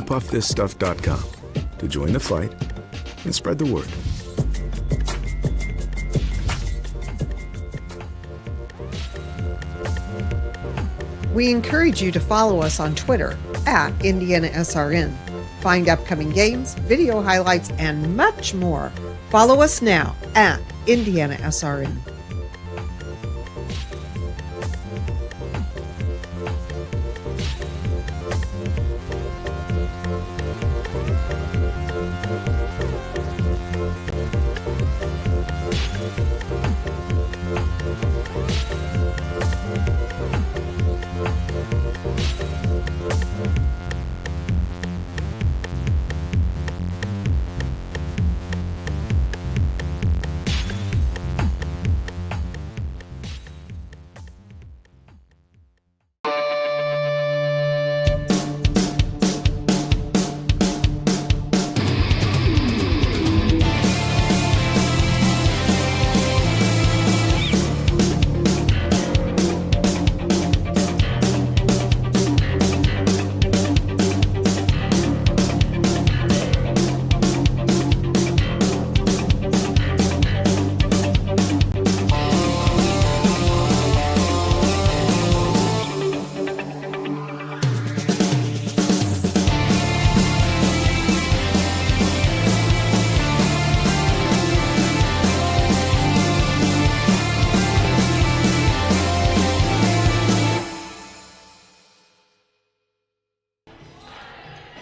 puffthisstuff.com to join the fight and spread the word. We encourage you to follow us on Twitter at IndianaSRN. Find upcoming games, video highlights, and much more. Follow us now at IndianaSRN.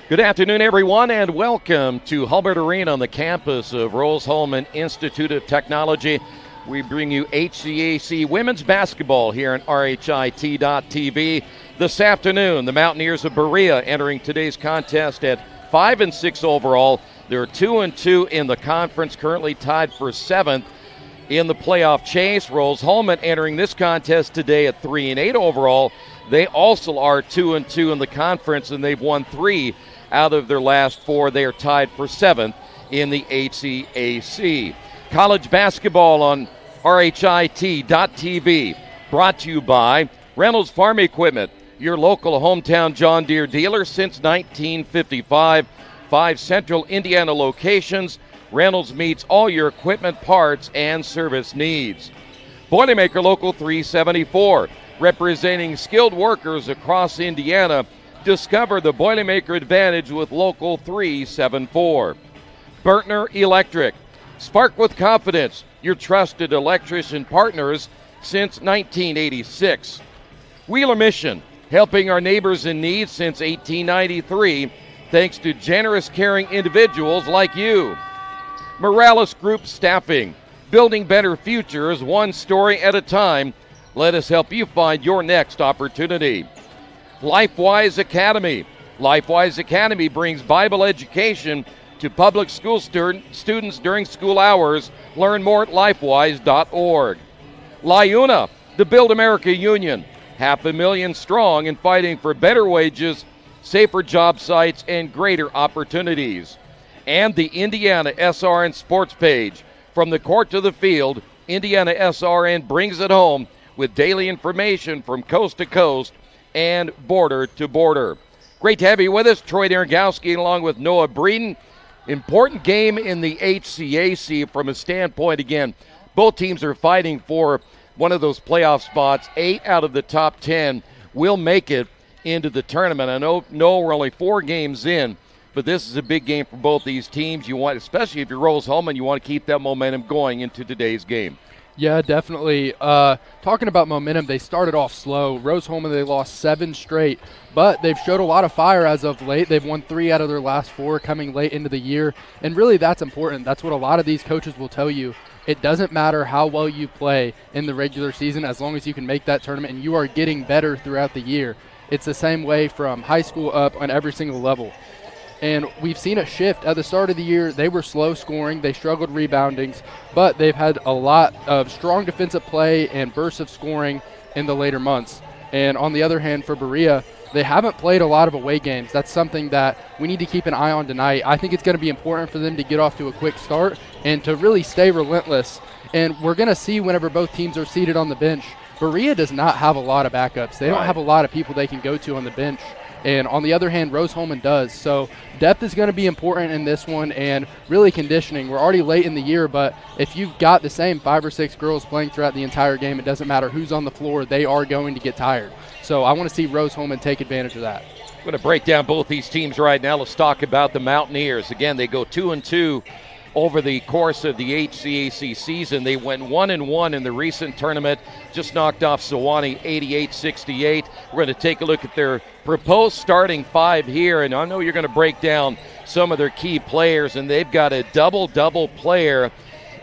Good afternoon, everyone, and welcome to Hulbert Arena on the campus of Rose-Hulman Institute of Technology. We bring you HCAC women's basketball here on RHIT.TV. This afternoon, the Mountaineers of Berea entering today's contest at 5-6 overall. They're 2-2 in the conference, currently tied for 7th in the playoff chase. Rose-Hulman entering this contest today at 3-8 overall. They also are 2-2 in the conference, and they've won 3 out of their last 4. They are tied for 7th in the HCAC. College basketball on RHIT.TV, brought to you by Reynolds Farm Equipment, your local hometown John Deere dealer since 1955. 5 central Indiana locations. Reynolds meets all your equipment, parts, and service needs. Boilermaker Local 374, representing skilled workers across Indiana. Discover the Boilermaker advantage with Local 374. Bertner Electric, spark with confidence, your trusted electrician partners since 1986. Wheeler Mission, helping our neighbors in need since 1893, thanks to generous, caring individuals like you. Morales Group Staffing, building better futures one story at a time. Let us help you find your next opportunity. LifeWise Academy. LifeWise Academy brings Bible education to public school students during school hours. Learn more at lifewise.org. LIUNA, the Build America Union, 500,000 strong and fighting for better wages, safer job sites, and greater opportunities. And the IndianaSRN sports page. From the court to the field, IndianaSRN brings it home with daily information from coast to coast and border to border. Great to have you with us. Troy Dargowski along with Noah Breeden. Important game in the HCAC from a standpoint, again, both teams are fighting for one of those playoff spots. 8 out of the top 10 will make it into the tournament. I know we're only 4 games in, but this is a big game for both these teams. You want, especially if you're Rose-Hulman, you want to keep that momentum going into today's game. Yeah, definitely. Talking about momentum, they started off slow. Rose-Hulman, they lost 7 straight, but they've showed a lot of fire as of late. They've won 3 out of their last 4 coming late into the year, and really that's important. That's what a lot of these coaches will tell you. It doesn't matter how well you play in the regular season as long as you can make that tournament and you are getting better throughout the year. It's the same way from high school up on every single level. And we've seen a shift. At the start of the year, they were slow scoring. They struggled rebounding, but they've had a lot of strong defensive play and bursts of scoring in the later months. And on the other hand, for Berea, they haven't played a lot of away games. That's something that we need to keep an eye on tonight. I think it's going to be important for them to get off to a quick start and to really stay relentless. And we're going to see whenever both teams are seated on the bench, Berea does not have a lot of backups. They don't have a lot of people they can go to on the bench. And on the other hand, Rose-Hulman does. So depth is going to be important in this one, and really conditioning. We're already late in the year, but if you've got the same 5 or 6 girls playing throughout the entire game, it doesn't matter who's on the floor, they are going to get tired. So I want to see Rose-Hulman take advantage of that. I'm going to break down both these teams right now. Let's talk about the Mountaineers. Again, they go 2-2 over the course of the HCAC season. They went 1-1 in the recent tournament, just knocked off Sewanee 88-68. We're going to take a look at their proposed starting 5 here, and I know you're going to break down some of their key players, and they've got a double-double player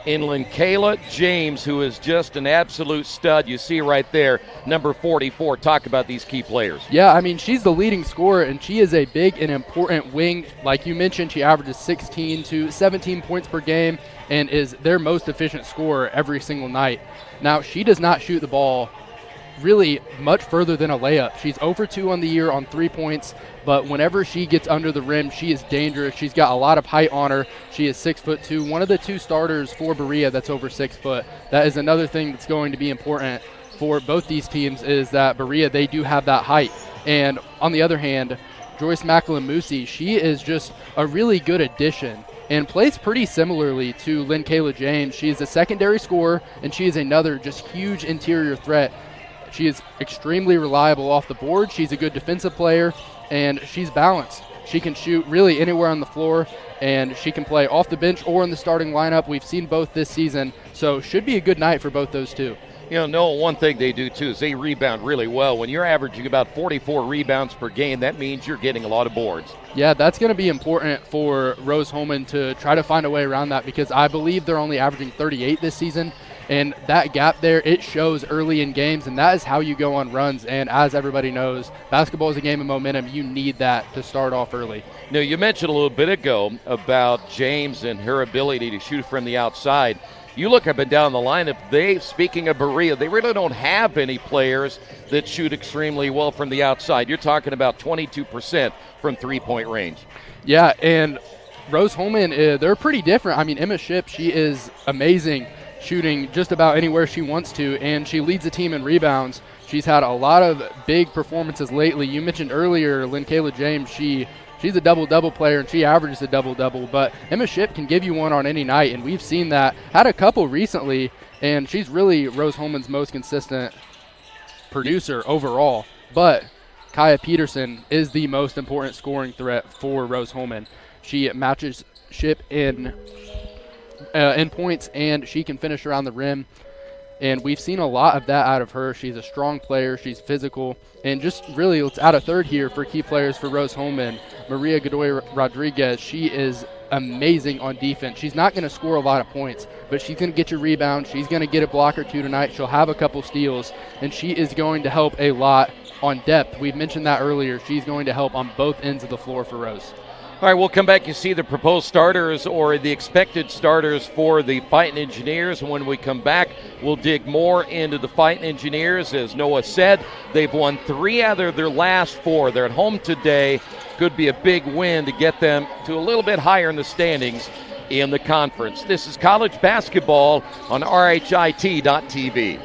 in Linkayla James, who is just an absolute stud. You see right there, number 44. Talk about these key players. Yeah, I mean, she's the leading scorer, and she is a big and important wing. Like you mentioned, she averages 16 to 17 points per game and is their most efficient scorer every single night. Now, she does not shoot the ball really much further than a layup. She's 0 for 2 on the year on 3 points, but whenever she gets under the rim, she is dangerous. She's got a lot of height on her. She is 6'2", one of the 2 starters for Berea that's over 6 foot. That is another thing that's going to be important for both these teams, is that Berea, they do have that height. And on the other hand, Joyce Macklin-Moosey, she is just a really good addition and plays pretty similarly to Linkayla James. She is a secondary scorer, and she is another just huge interior threat. She is extremely reliable off the board. She's a good defensive player, and she's balanced. She can shoot really anywhere on the floor, and she can play off the bench or in the starting lineup. We've seen both this season, so should be a good night for both those two. You know, Noah, one thing they do, too, is they rebound really well. When you're averaging about 44 rebounds per game, that means you're getting a lot of boards. Yeah, that's going to be important for Rose-Hulman to try to find a way around that, because I believe they're only averaging 38 this season. And that gap there, it shows early in games, and that is how you go on runs. And as everybody knows, basketball is a game of momentum. You need that to start off early. Now, you mentioned a little bit ago about James and her ability to shoot from the outside. You look up and down the lineup, speaking of Berea, they really don't have any players that shoot extremely well from the outside. You're talking about 22% from three-point range. Yeah, and Rose-Hulman, they're pretty different. I mean, Emma Shipp, she is amazing, shooting just about anywhere she wants to, and she leads the team in rebounds. She's had a lot of big performances lately. You mentioned earlier Linkayla James, she's a double-double player, and she averages a double-double, but Emma Shipp can give you one on any night, and we've seen that. Had a couple recently, and she's really Rose-Hulman's most consistent producer overall. But Kaya Peterson is the most important scoring threat for Rose-Hulman. She matches Shipp in points, and she can finish around the rim, and we've seen a lot of that out of her. She's a strong player, she's physical, and just really, let's add a third here for key players for Rose-Hulman. Maria Godoy Rodriguez, she is amazing on defense. She's not going to score a lot of points, but she's going to get you rebounds. She's going to get a block or two tonight. She'll have a couple steals, and she is going to help a lot on depth. We've mentioned that earlier. She's going to help on both ends of the floor for Rose. All right, we'll come back and see the proposed starters or the expected starters for the Fighting Engineers. And when we come back, we'll dig more into the Fighting Engineers. As Noah said, they've won 3 out of their last 4. They're at home today. Could be a big win to get them to a little bit higher in the standings in the conference. This is college basketball on RHIT.TV.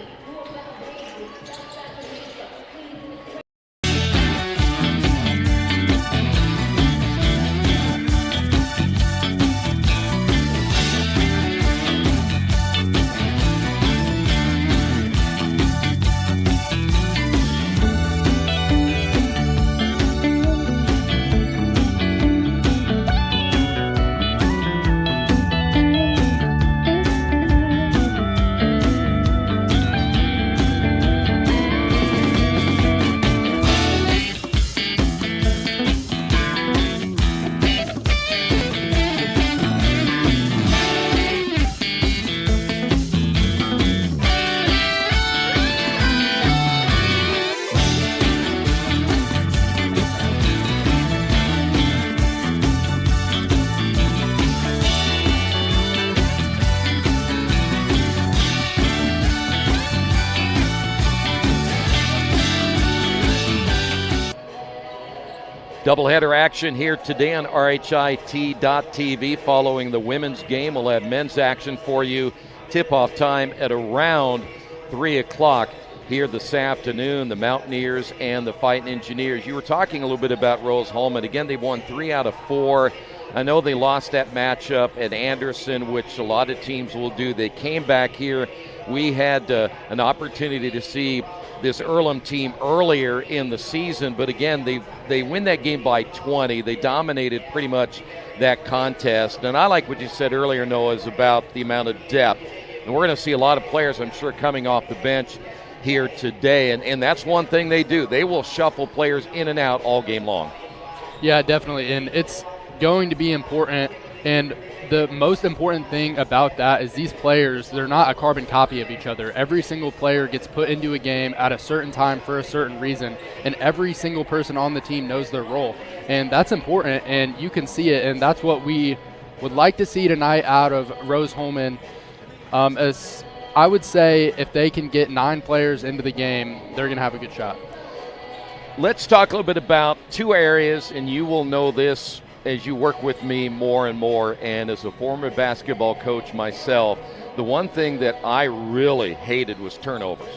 Doubleheader action here today on RHIT.TV. Following the women's game, we'll have men's action for you. Tip-off time at around 3 o'clock. here this afternoon, the Mountaineers and the Fighting Engineers. You were talking a little bit about Rose-Hulman. Again, they've won 3 out of 4. I know they lost that matchup at Anderson, which a lot of teams will do. They came back here. We had an opportunity to see this Earlham team earlier in the season, but again, they win that game by 20. They dominated pretty much that contest. And I like what you said earlier, Noah, is about the amount of depth. And we're going to see a lot of players, I'm sure, coming off the bench here today. And that's one thing they do. They will shuffle players in and out all game long. Yeah, definitely. And it's going to be important. And the most important thing about that is these players, they're not a carbon copy of each other. Every single player gets put into a game at a certain time for a certain reason, and every single person on the team knows their role. And that's important, and you can see it, and that's what we would like to see tonight out of Rose-Hulman. As I would say, if they can get 9 players into the game, they're going to have a good shot. Let's talk a little bit about 2 areas, and you will know this as you work with me more and more, and as a former basketball coach myself, the one thing that I really hated was turnovers.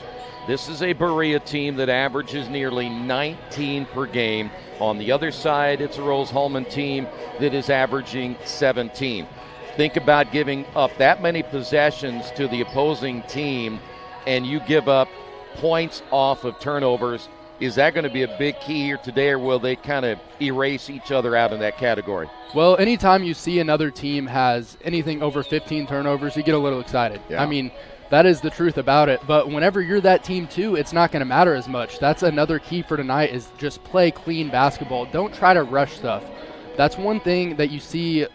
This is a Berea team that averages nearly 19 per game. On the other side, it's a Rose-Hulman team that is averaging 17. Think about giving up that many possessions to the opposing team, and you give up points off of turnovers. Is that going to be a big key here today, or will they kind of erase each other out in that category? Well, anytime you see another team has anything over 15 turnovers, you get a little excited. Yeah. I mean, that is the truth about it. But whenever you're that team too, it's not going to matter as much. That's another key for tonight, is just play clean basketball. Don't try to rush stuff. That's one thing that you see,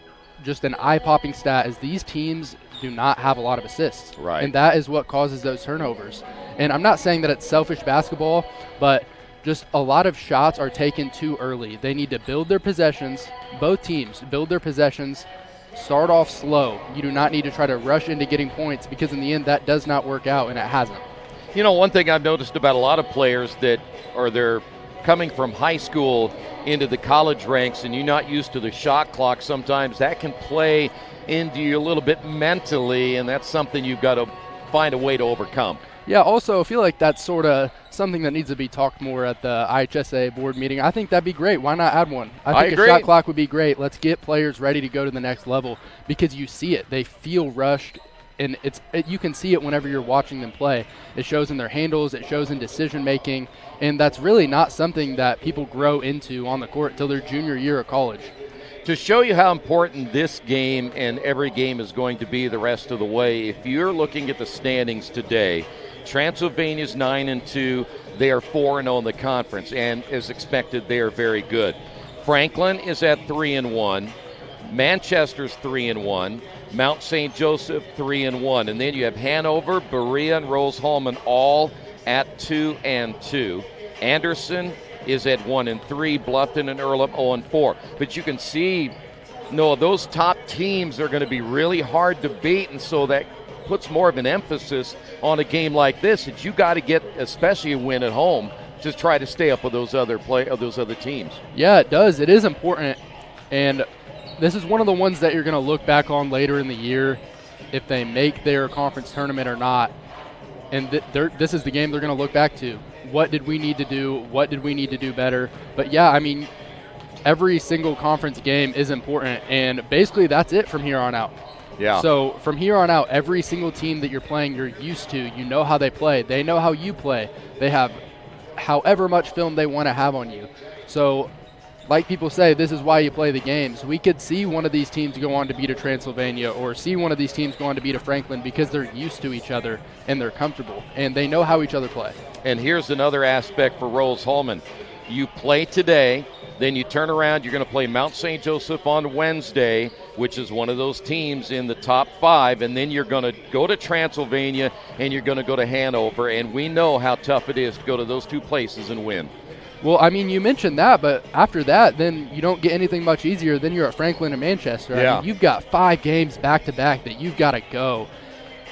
just an eye-popping stat, is these teams do not have a lot of assists. Right. And that is what causes those turnovers. And I'm not saying that it's selfish basketball, but just a lot of shots are taken too early. They need to build their possessions. Both teams build their possessions, start off slow. You do not need to try to rush into getting points, because in the end that does not work out, and it hasn't. You know, one thing I've noticed about a lot of players that they're coming from high school into the college ranks, and you're not used to the shot clock, sometimes that can play into you a little bit mentally, and that's something you've got to find a way to overcome. Yeah, also I feel like that's sort of something that needs to be talked more at the IHSA board meeting. I think that'd be great. Why not add one? I think agree. A shot clock would be great. Let's get players ready to go to the next level, because you see it. They feel rushed, and you can see it whenever you're watching them play. It shows in their handles. It shows in decision making, and that's really not something that people grow into on the court till their junior year of college. To show you how important this game and every game is going to be the rest of the way, if you're looking at the standings today, Transylvania's 9-2. They are 4-0 in the conference, and as expected, they are very good. Franklin is at 3-1. Manchester's 3-1. Mount St. Joseph 3-1, and then you have Hanover, Berea, and Rose-Hulman all at 2-2. Anderson is at 1-3. Bluffton and Earlham 0-4. But you can see, Noah, those top teams are going to be really hard to beat, and so that puts more of an emphasis on a game like this, that you got to get, especially a win at home, to try to stay up with those other teams. Yeah, it does. It is important, and this is one of the ones that you're going to look back on later in the year, if they make their conference tournament or not. And this is the game they're going to look back to. What did we need to do? What did we need to do better? But yeah, I mean, every single conference game is important, and basically that's it from here on out. Yeah. So from here on out, every single team that you're playing, you're used to. You know how they play. They know how you play. They have however much film they want to have on you. So like people say, this is why you play the games. We could see one of these teams go on to beat a Transylvania, or see one of these teams go on to beat a Franklin, because they're used to each other and they're comfortable and they know how each other play. And here's another aspect for Rose-Hulman. You play today, then you turn around, you're going to play Mount St. Joseph on Wednesday, which is one of those teams in the top 5, and then you're going to go to Transylvania and you're going to go to Hanover, and we know how tough it is to go to those 2 places and win. Well, I mean, you mentioned that, but after that, then you don't get anything much easier. Then you're at Franklin and Manchester. Yeah. I mean, you've got 5 games back-to-back that you've got to go.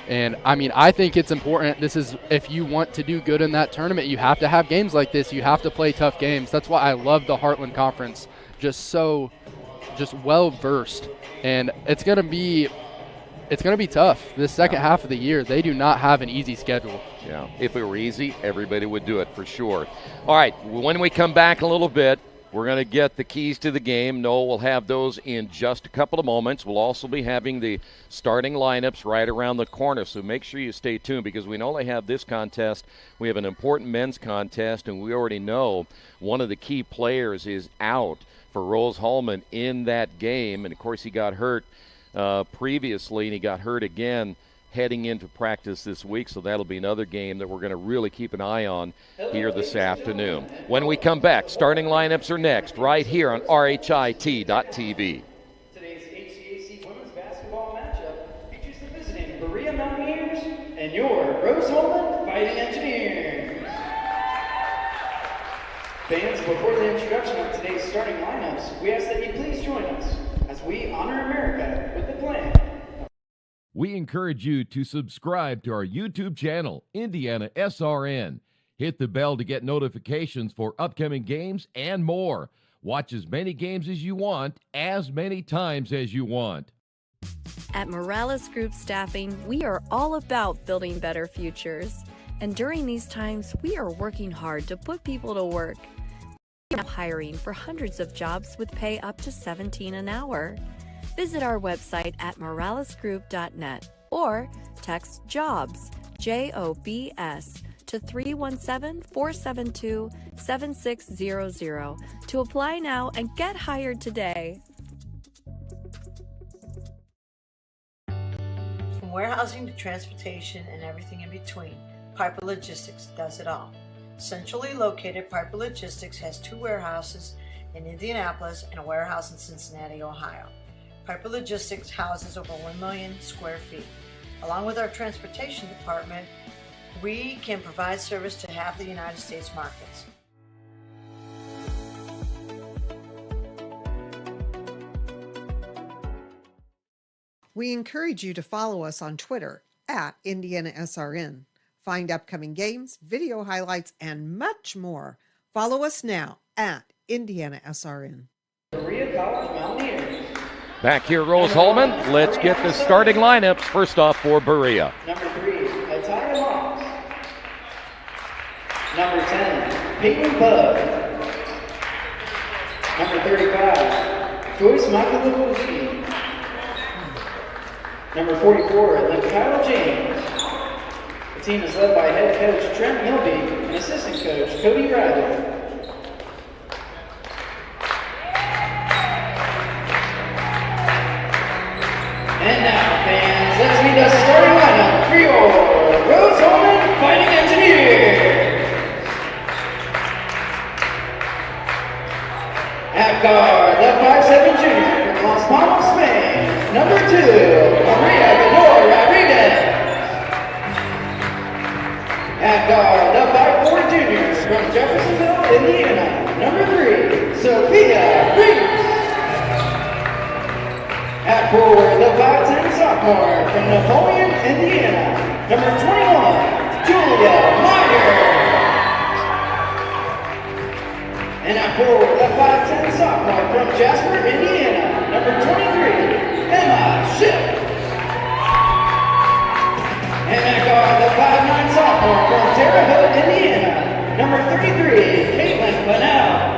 And, I mean, I think it's important. This is, if you want to do good in that tournament, you have to have games like this. You have to play tough games. That's why I love the Heartland Conference. Just well-versed. And it's going to be it's going to be tough. This second half of the year, they do not have an easy schedule. Yeah, if it were easy, everybody would do it for sure. All right, when we come back a little bit, we're going to get the keys to the game. Noah will have those in just a couple of moments. We'll also be having the starting lineups right around the corner, so make sure you stay tuned because we not only have this contest, we have an important men's contest, and we already know one of the key players is out for Rose Holman in that game. And, of course, he got hurt previously, and he got hurt again heading into practice this week, so that'll be another game that we're going to really keep an eye on here this afternoon. When we come back, starting lineups are next, right here on RHIT.TV. Today's HCAC women's basketball matchup features the visiting Berea Mountaineers and your Rose Holman Fighting Engineers. Fans, before the introduction of today's starting lineups, we ask that you please join us as we honor America with the plan. We encourage you to subscribe to our YouTube channel, IndianaSRN. Hit the bell to get notifications for upcoming games and more. Watch as many games as you want, as many times as you want. At Morales Group Staffing, we are all about building better futures. And during these times, we are working hard to put people to work. We are hiring for hundreds of jobs with pay up to $17 an hour. Visit our website at moralesgroup.net or text JOBS, JOBS, to 317-472-7600 to apply now and get hired today. From warehousing to transportation and everything in between, Piper Logistics does it all. Centrally located, Piper Logistics has 2 warehouses in Indianapolis and a warehouse in Cincinnati, Ohio. Piper Logistics houses over 1 million square feet. Along with our transportation department, we can provide service to half the United States markets. We encourage you to follow us on Twitter at IndianaSRN. Find upcoming games, video highlights, and much more. Follow us now at IndianaSRN. Berea College Mountaineers. Back here, Rose Holman. Let's get the starting lineups. First off for Berea. Number 3, Ataya Moss. Number 10, Peyton Bug. Number 35, Joyce Michael-Lewowski. Number 44, Kyle James. The team is led by head coach Trent Milby and assistant coach Cody Riley. And now, fans, let's meet the starting lineup for your Rose Holman Fighting Engineers. At guard, the 5'7" junior from Las Palmas, Spain, number 2, Maria Benor Rodriguez. At guard, the 5'4" junior from Jeffersonville, Indiana, number 3, Sophia Reeves. At forward, the 5'10" sophomore from Napoleon, Indiana, number 21, Julia Meyer. And at forward, the 5'10" sophomore from Jasper, Indiana, number 23, Emma Schiff. And at guard, the 5'9" sophomore from Terre Haute, Indiana, number 33, Caitlin Bunnell.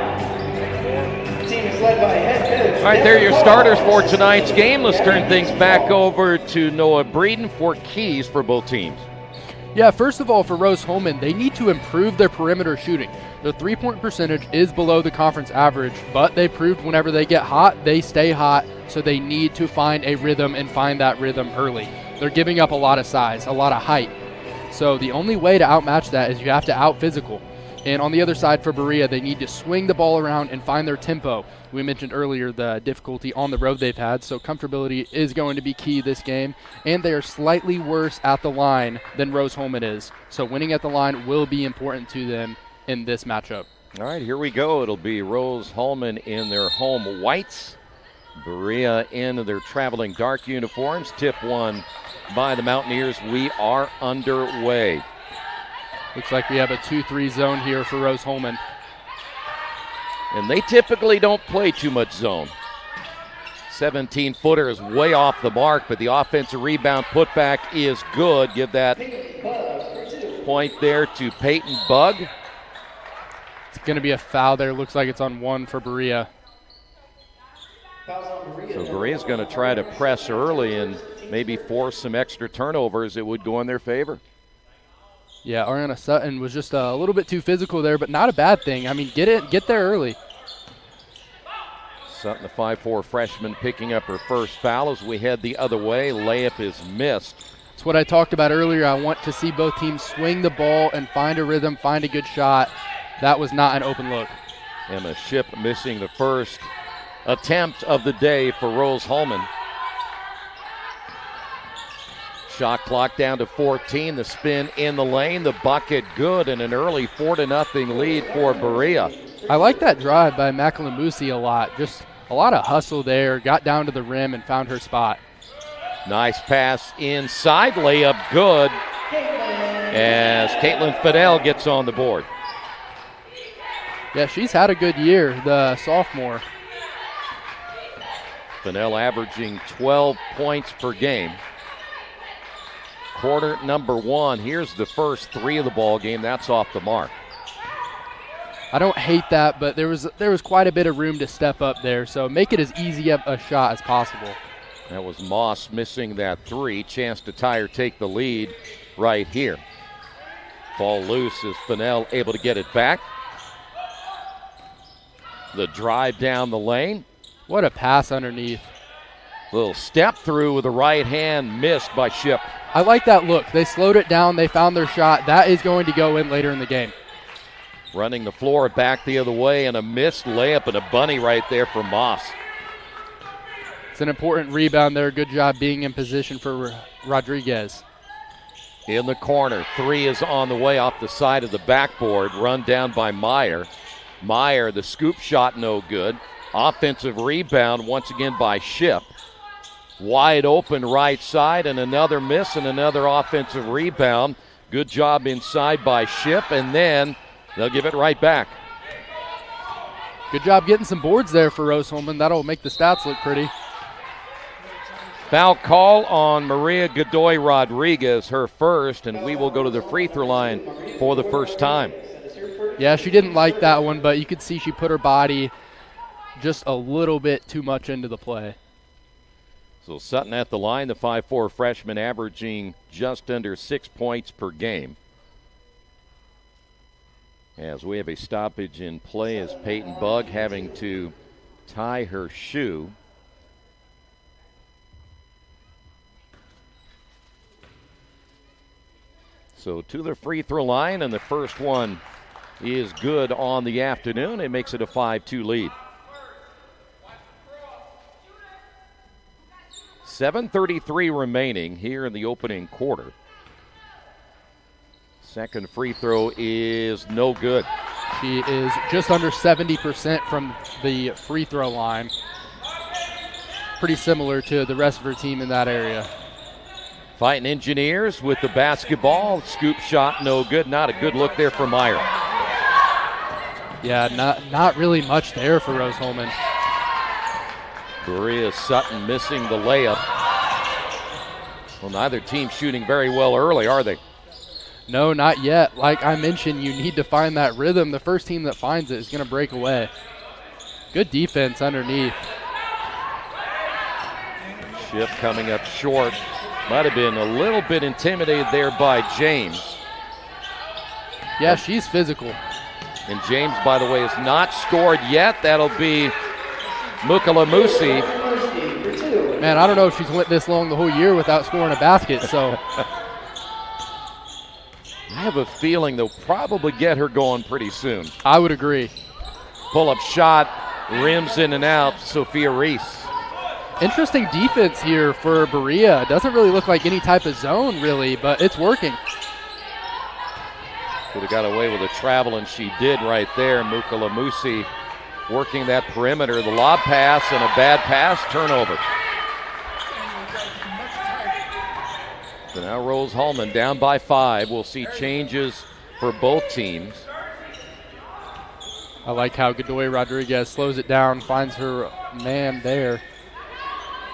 Led by head coach. All right, there are your starters for tonight's game. Let's turn things back over to Noah Breeden for keys for both teams. Yeah, first of all, for Rose Holman, they need to improve their perimeter shooting. Their three-point percentage is below the conference average, but they proved whenever they get hot, they stay hot, so they need to find a rhythm and find that rhythm early. They're giving up a lot of size, a lot of height. So the only way to outmatch that is you have to out-physical. And on the other side for Berea, they need to swing the ball around and find their tempo. We mentioned earlier the difficulty on the road they've had, so comfortability is going to be key this game. And they are slightly worse at the line than Rose Holman is. So winning at the line will be important to them in this matchup. All right, here we go. It'll be Rose Holman in their home whites. Berea in their traveling dark uniforms. Tip one by the Mountaineers. We are underway. Looks like we have a 2-3 zone here for Rose Holman. And they typically don't play too much zone. 17-footer is way off the mark, but the offensive rebound putback is good. Give that point there to Peyton Bug. It's going to be a foul there. Looks like it's on one for Berea. So Berea's going to try to press early and maybe force some extra turnovers that would go in their favor. Yeah, Ariana Sutton was just a little bit too physical there, but not a bad thing. I mean, get there early. Sutton, the 5'4" freshman, picking up her first foul as we head the other way. Layup is missed. That's what I talked about earlier. I want to see both teams swing the ball and find a rhythm, find a good shot. That was not an open look. Emma Ship missing the first attempt of the day for Rose Holman. Shot clock down to 14. The spin in the lane. The bucket good, and an early 4-0 lead for Berea. I like that drive by Makalamusi a lot. Just a lot of hustle there. Got down to the rim and found her spot. Nice pass inside. Layup good as Caitlin Fidel gets on the board. Yeah, she's had a good year, the sophomore. Fidel averaging 12 points per game. Quarter number one. Here's the first three of the ball game. That's off the mark. I don't hate that, but there was quite a bit of room to step up there, so make it as easy of a shot as possible. That was Moss missing that three. Chance to tie or take the lead right here. Ball loose as Fennell able to get it back. The drive down the lane. What a pass underneath. Little step through with the right hand, missed by Ship. I like that look. They slowed it down. They found their shot. That is going to go in later in the game. Running the floor back the other way, and a missed layup and a bunny right there for Moss. It's an important rebound there. Good job being in position for Rodriguez. In the corner, three is on the way off the side of the backboard. Run down by Meyer. Meyer, the scoop shot, no good. Offensive rebound once again by Ship. Wide open right side, and another miss and another offensive rebound. Good job inside by Ship, and then they'll give it right back. Good job getting some boards there for Rose Holman. That'll make the stats look pretty. Foul call on Maria Godoy Rodriguez, her first, and we will go to the free throw line for the first time. Yeah, she didn't like that one, but you could see she put her body just a little bit too much into the play. So Sutton at the line, the 5'4" freshman, averaging just under 6 points per game. As we have a stoppage in play as Peyton Bug having to tie her shoe. So to the free throw line, and the first one is good on the afternoon. It makes it a 5-2 lead. 7:33 remaining here in the opening quarter. Second free throw is no good. She is just under 70% from the free throw line. Pretty similar to the rest of her team in that area. Fighting Engineers with the basketball. Scoop shot, no good. Not a good look there for Meyer. Yeah, not really much there for Rose Holman. Berea Sutton missing the layup. Well, neither team shooting very well early, are they? No, not yet. Like I mentioned, you need to find that rhythm. The first team that finds it is going to break away. Good defense underneath. Ship coming up short. Might have been a little bit intimidated there by James. Yeah, she's physical. And James, by the way, has not scored yet. That'll be Mukalamusi. Man, I don't know if she's went this long the whole year without scoring a basket, so. I have a feeling they'll probably get her going pretty soon. I would agree. Pull-up shot, rims in and out, Sophia Reese. Interesting defense here for Berea. Doesn't really look like any type of zone, really, but it's working. Could have got away with a travel, and she did right there. Mukalamusi working that perimeter. The lob pass and a bad pass, turnover. So now Rose Holman down by 5. We'll see changes for both teams. I like how Godoy Rodriguez slows it down, finds her man there.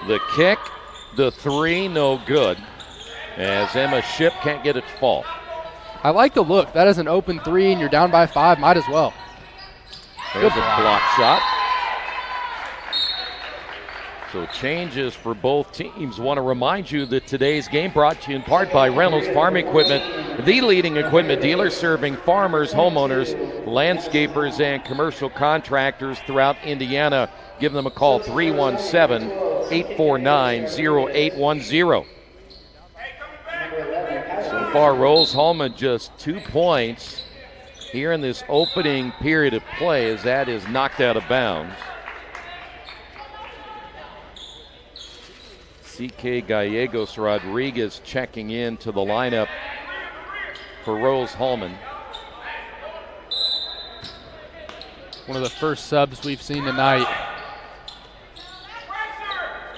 The kick, the three, no good, as Emma Ship can't get it to fall. I like the look. That is an open three, and you're down by 5. Might as well. There's a block shot. So changes for both teams. Want to remind you that today's game brought to you in part by Reynolds Farm Equipment, the leading equipment dealer serving farmers, homeowners, landscapers, and commercial contractors throughout Indiana. Give them a call, 317-849-0810. So far, Rose-Hulman just 2 points here in this opening period of play as that is knocked out of bounds. C.K. Gallegos Rodriguez checking in to the lineup for Rose-Hulman. One of the first subs we've seen tonight.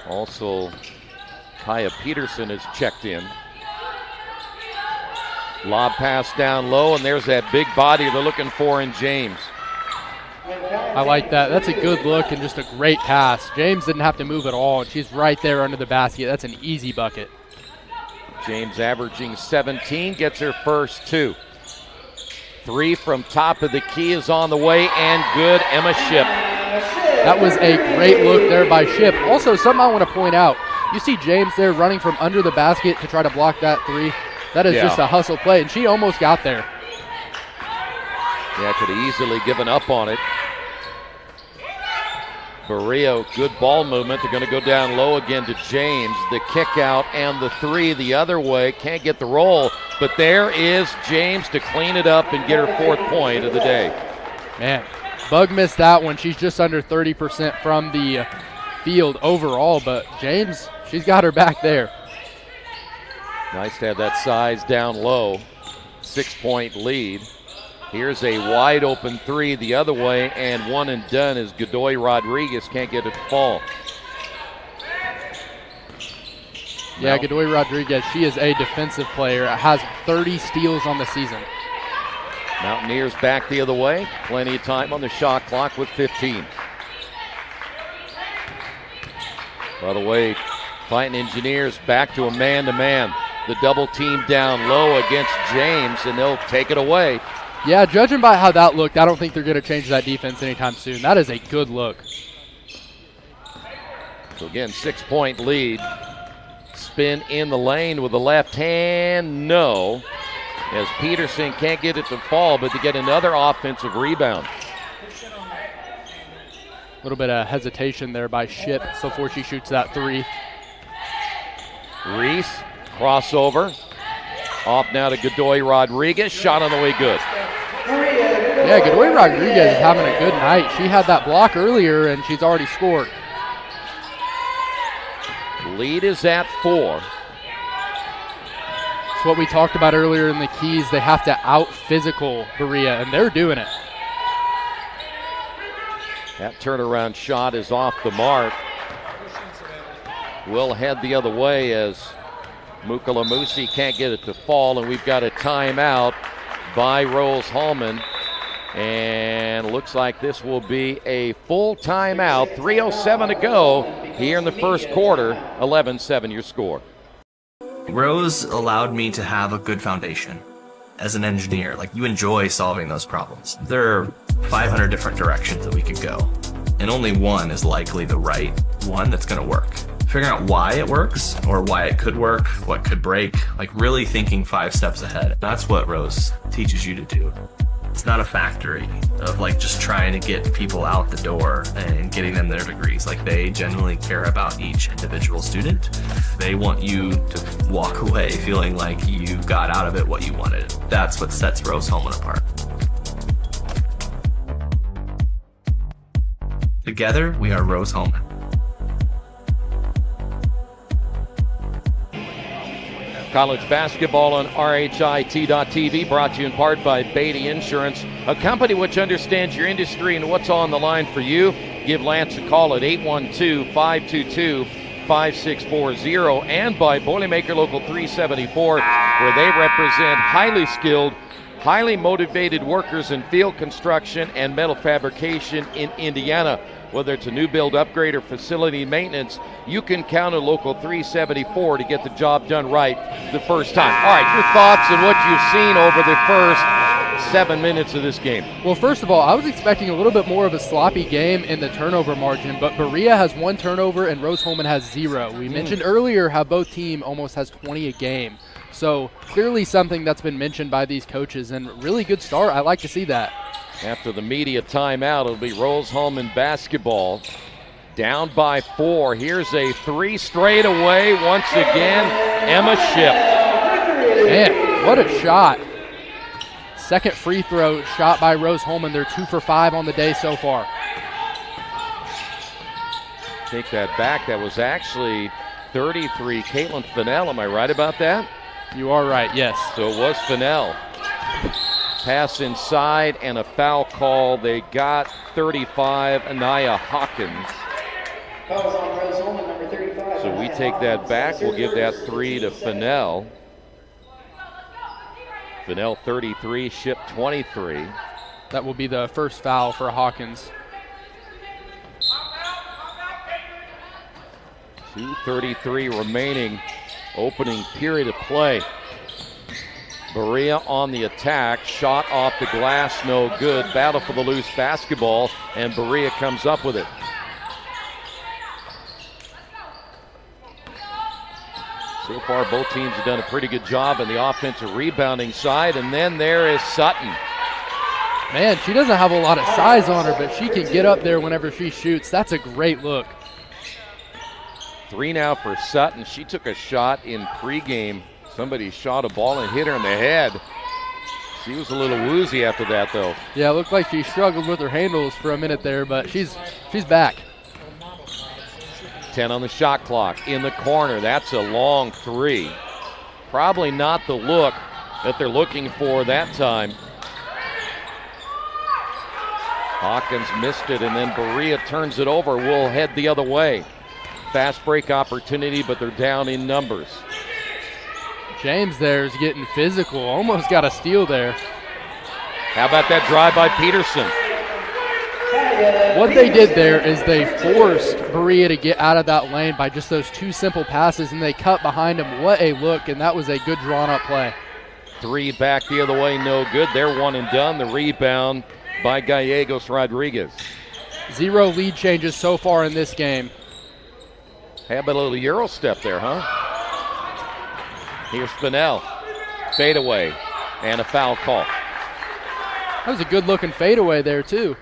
Also, Kaya Peterson has checked in. Lob pass down low, and there's that big body they're looking for in James. I like that. That's a good look and just a great pass. James didn't have to move at all, and she's right there under the basket. That's an easy bucket. James averaging 17, gets her first 2. 3 from top of the key is on the way, and good, Emma Ship. That was a great look there by Ship. Also, something I want to point out, you see James there running from under the basket to try to block that 3. That is just a hustle play, and she almost got there. Yeah, could have easily given up on it. Berea, good ball movement. They're going to go down low again to James. The kick out and the 3 the other way. Can't get the roll, but there is James to clean it up and get her 4th point of the day. Man, Bug missed that one. She's just under 30% from the field overall, but James, she's got her back there. Nice to have that size down low. 6-point lead. Here's a wide open 3 the other way, and one and done as Godoy Rodriguez can't get it to fall. Yeah, Godoy Rodriguez, she is a defensive player. Has 30 steals on the season. Mountaineers back the other way. Plenty of time on the shot clock with 15. By the way, Fighting Engineers back to a man-to-man. The double team down low against James, and they'll take it away. Yeah, judging by how that looked, I don't think they're going to change that defense anytime soon. That is a good look. So again, 6-point lead. Spin in the lane with the left hand, no. As Peterson can't get it to fall, but to get another offensive rebound. A little bit of hesitation there by Ship before she shoots that 3. Reese, crossover. Off now to Godoy Rodriguez. Shot on the way, good. Yeah, Godoy Rodriguez is having a good night. She had that block earlier, and she's already scored. Lead is at 4. It's what we talked about earlier in the keys. They have to out-physical Berea, and they're doing it. That turnaround shot is off the mark. Will head the other way as Mukalamusi can't get it to fall, and we've got a timeout by Rose-Hulman. And looks like this will be a full timeout. 3:07 to go here in the first quarter. 11-7 your score. Rose allowed me to have a good foundation as an engineer. Like, you enjoy solving those problems. There are 500 different directions that we could go, and only one is likely the right one that's going to work. Figuring out why it works or why it could work, what could break, like really thinking 5 steps ahead. That's what Rose teaches you to do. It's not a factory of like just trying to get people out the door and getting them their degrees. Like, they genuinely care about each individual student. They want you to walk away feeling like you got out of it what you wanted. That's what sets Rose-Hulman apart. Together, we are Rose-Hulman. College basketball on RHIT.TV, brought to you in part by Beatty Insurance, a company which understands your industry and what's on the line for you. Give Lance a call at 812-522-5640, and by Boilermaker Local 374, where they represent highly skilled, highly motivated workers in field construction and metal fabrication in Indiana. whether it's a new build, upgrade, or facility maintenance, you can count on Local 374 to get the job done right the first time. All right, your thoughts on what you've seen over the first 7 minutes of this game? Well, first of all, I was expecting a little bit more of a sloppy game in the turnover margin, but Berea has 1 turnover and Rose-Hulman has 0. We mentioned earlier how both team almost has 20 a game. So clearly something that's been mentioned by these coaches, and really good start. I like to see that. After the media timeout, it'll be Rose-Hulman basketball. Down by 4. Here's a 3 straight away once again. Emma Ship. Man, what a shot. Second free throw shot by Rose-Hulman. They're 2 for 5 on the day so far. Take that back. That was actually 33. Caitlin Fennell, am I right about that? You are right, yes. So it was Fennell. Pass inside and a foul call. They got 35, Anaya Hawkins. Fouls on Rose-Hulman, number 35. So we take that back. We'll give that 3 to Fennell. Fennell 33, Ship 23. That will be the first foul for Hawkins. 2:33 remaining, opening period of play. Berea on the attack, shot off the glass, no good. Battle for the loose basketball, and Berea comes up with it. So far, both teams have done a pretty good job on the offensive rebounding side, and then there is Sutton. Man, she doesn't have a lot of size on her, but she can get up there whenever she shoots. That's a great look. 3 now for Sutton. She took a shot in pregame. Somebody shot a ball and hit her in the head. She was a little woozy after that, though. Yeah, it looked like she struggled with her handles for a minute there, but she's back. 10 on the shot clock. In the corner, that's a long 3. Probably not the look that they're looking for that time. Hawkins missed it, and then Berea turns it over. We'll head the other way. Fast break opportunity, but they're down in numbers. James there is getting physical. Almost got a steal there. How about that drive by Peterson? What they did there is they forced Berea to get out of that lane by just those 2 simple passes, and they cut behind him. What a look, and that was a good drawn-up play. 3 back the other way, no good. They're 1 and done. The rebound by Gallegos Rodriguez. 0 lead changes so far in this game. How about a little Euro step there, huh? Here's Fennell. Fadeaway and a foul call. That was a good-looking fadeaway there, too.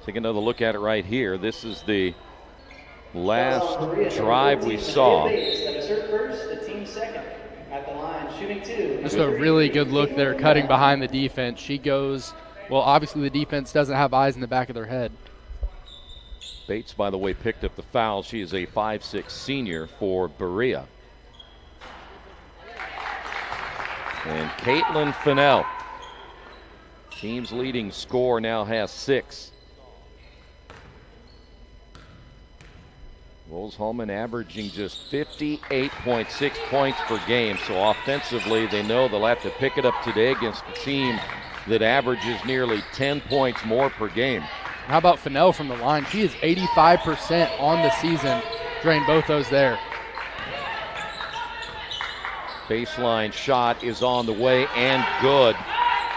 Take another look at it right here. This is the last drive we saw. Just a really good look there, cutting behind the defense. She goes, well, obviously the defense doesn't have eyes in the back of their head. Bates, by the way, picked up the foul. She is a 5'6" senior for Berea. And Caitlin Fennell, team's leading scorer, now has 6. Rose-Hulman averaging just 58.6 points per game. So offensively, they know they'll have to pick it up today against a team that averages nearly 10 points more per game. How about Fennell from the line? She is 85% on the season. Drained both those there. Baseline shot is on the way and good.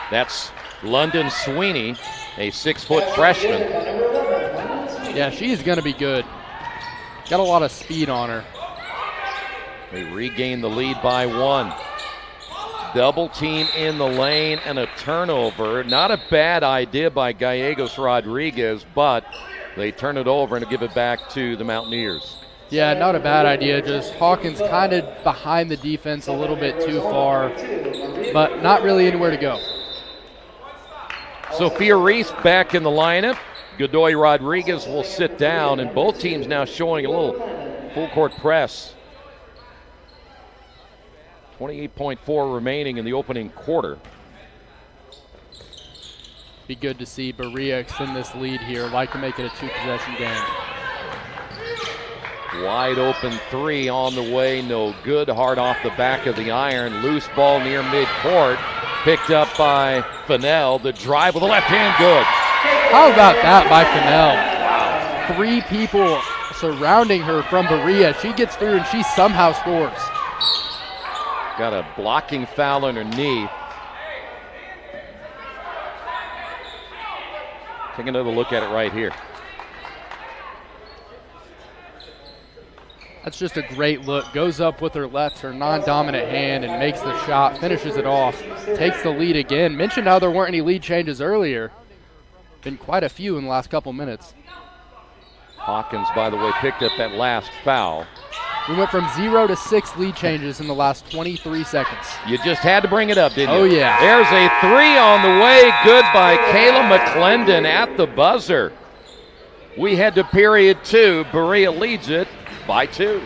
That's London Sweeney, a 6-foot freshman. Yeah, she's going to be good. Got a lot of speed on her. They regain the lead by 1. Double team in the lane and a turnover. Not a bad idea by Gallegos Rodriguez, but they turn it over and give it back to the Mountaineers. Yeah, not a bad idea. Just Hawkins kind of behind the defense a little bit too far, but not really anywhere to go. Sophia Reese back in the lineup. Godoy Rodriguez will sit down, and both teams now showing a little full court press. 28.4 remaining in the opening quarter. Be good to see Berea extend this lead here. Like to make it a 2-possession game. Wide open 3 on the way, no good. Hard off the back of the iron. Loose ball near midcourt. Picked up by Fennell. The drive with the left hand, good. How about that by Fennell? 3 people surrounding her from Berea. She gets through and she somehow scores. Got a blocking foul underneath. Take another look at it right here. That's just a great look. Goes up with her left, her non-dominant hand, and makes the shot, finishes it off, takes the lead again. Mentioned how there weren't any lead changes earlier. Been quite a few in the last couple minutes. Hawkins, by the way, picked up that last foul. We went from 0 to 6 lead changes in the last 23 seconds. You just had to bring it up, didn't you? Oh, yeah. There's a 3 on the way. Good by Kayla McClendon at the buzzer. We head to period 2. Berea leads it by 2.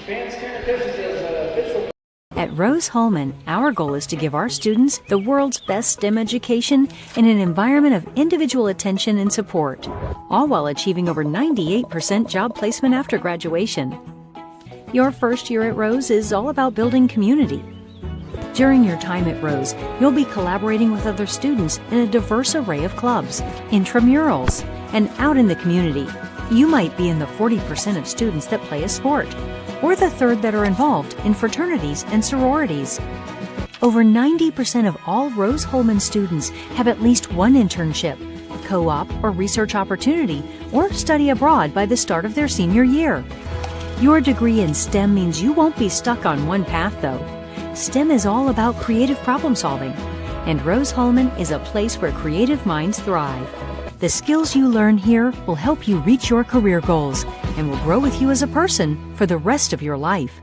Fans, current coaches as official. At Rose-Hulman, our goal is to give our students the world's best STEM education in an environment of individual attention and support, all while achieving over 98% job placement after graduation. Your first year at Rose is all about building community. During your time at Rose, you'll be collaborating with other students in a diverse array of clubs, intramurals, and out in the community. You might be in the 40% of students that play a sport, or the third that are involved in fraternities and sororities. Over 90% of all Rose-Hulman students have at least one internship, co-op or research opportunity, or study abroad by the start of their senior year. Your degree in STEM means you won't be stuck on one path, though. STEM is all about creative problem solving, and Rose-Hulman is a place where creative minds thrive. The skills you learn here will help you reach your career goals and will grow with you as a person for the rest of your life.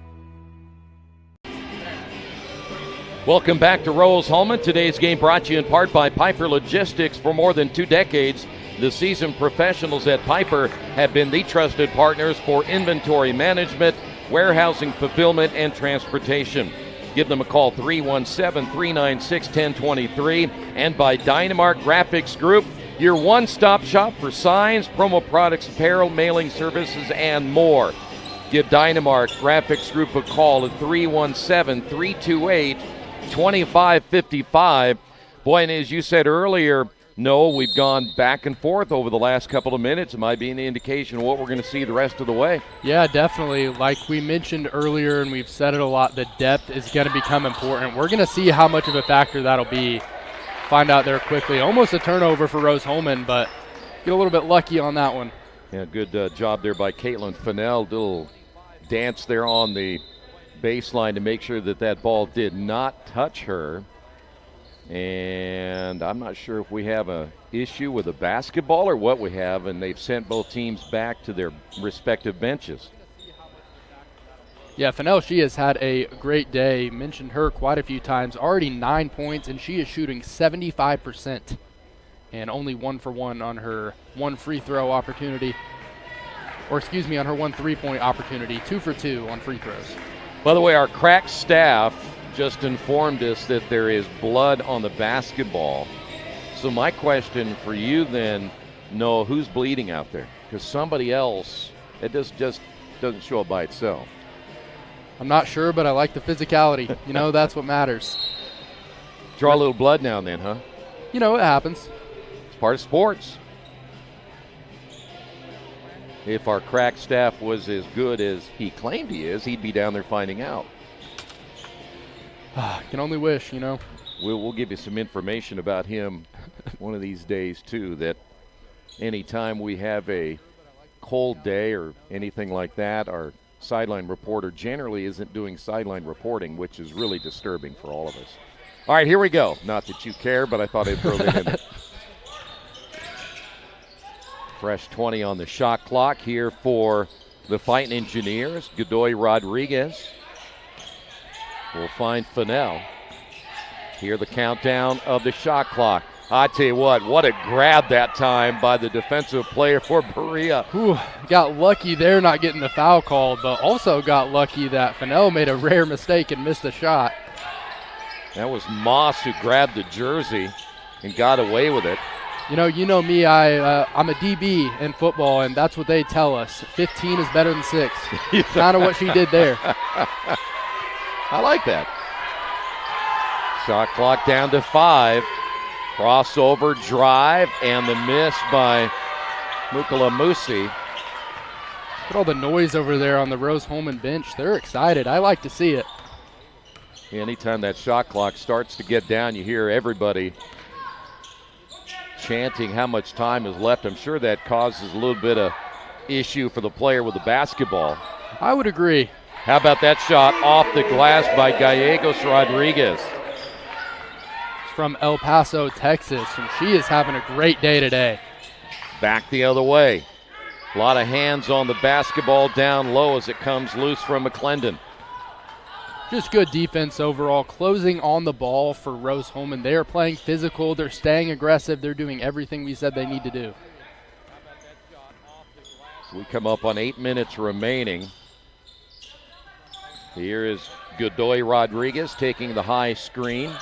Welcome back to Rose-Hulman. Today's game brought to you in part by Piper Logistics. For more than 2 decades, the seasoned professionals at Piper have been the trusted partners for inventory management, warehousing, fulfillment, and transportation. Give them a call, 317-396-1023, and by Dynamark Graphics Group, your one-stop shop for signs, promo products, apparel, mailing services, and more. Give Dynamark Graphics Group a call at 317-328-2555. Boy, and as you said earlier, no, we've gone back and forth over the last couple of minutes. It might be an indication of what we're going to see the rest of the way. Yeah, definitely. Like we mentioned earlier, and we've said it a lot, the depth is going to become important. We're going to see how much of a factor that'll be. Find out there quickly. Almost a turnover for Rose-Hulman, but get a little bit lucky on that one. Yeah, good job there by Caitlin Fennell. Little dance there on the baseline to make sure that that ball did not touch her. And I'm not sure if we have an issue with a basketball or what we have, and they've sent both teams back to their respective benches. Yeah, Fennell, she has had a great day. Mentioned her quite a few times. Already 9 points, and she is shooting 75%. And only 1 for 1 on her 1 free throw opportunity. Or excuse me, on her 1 3-point opportunity. 2 for 2 on free throws. By the way, our crack staff just informed us that there is blood on the basketball. So my question for you then, Noah, who's bleeding out there? Because somebody else, it just doesn't show up by itself. I'm not sure, but I like the physicality. You know, that's what matters. Draw a little blood now and then, huh? You know, it happens. It's part of sports. If our crack staff was as good as he claimed he is, he'd be down there finding out. Can only wish, you know. We'll give you some information about him one of these days, too, that anytime we have a cold day or anything like that, our sideline reporter generally isn't doing sideline reporting, which is really disturbing for all of us. All right, here we go. Not that you care, but I thought I'd throw that in there. Fresh 20 on the shot clock here for the Fighting Engineers. Godoy Rodriguez will find Fennell. Hear the countdown of the shot clock. I tell you what a grab that time by the defensive player for Berea. Got lucky there not getting the foul called, but also got lucky that Fennell made a rare mistake and missed the shot. That was Moss who grabbed the jersey and got away with it. You know me, I'm a DB in football, and that's what they tell us. 15 is better than 6. Kind of what she did there. I like that. Shot clock down to 5. Crossover drive and the miss by Mukala Musi. Look at all the noise over there on the Rose-Hulman bench. They're excited. I like to see it. Anytime that shot clock starts to get down, you hear everybody chanting how much time is left. I'm sure that causes a little bit of issue for the player with the basketball. I would agree. How about that shot off the glass by Gallegos Rodriguez? It's from El Paso, Texas, and she is having a great day today. Back the other way. A lot of hands on the basketball down low as it comes loose from McClendon. Just good defense overall, closing on the ball for Rose-Hulman. They are playing physical, they're staying aggressive, they're doing everything we said they need to do. We come up on 8 minutes remaining. Here is Godoy Rodriguez taking the high screen.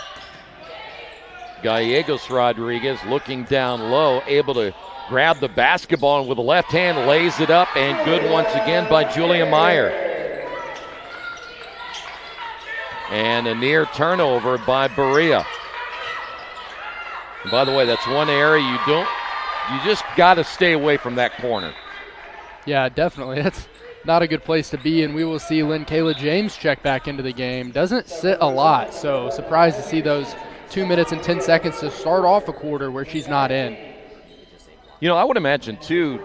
Gallegos Rodriguez looking down low, able to grab the basketball and with the left hand lays it up, and good once again by Julia Meyer. And a near turnover by Berea. And by the way, that's one area you just got to stay away from that corner. Yeah, definitely. That's not a good place to be, and we will see Lynn Kayla James check back into the game. Doesn't sit a lot, so surprised to see those 2 minutes and 10 seconds to start off a quarter where she's not in. You know, I would imagine, too,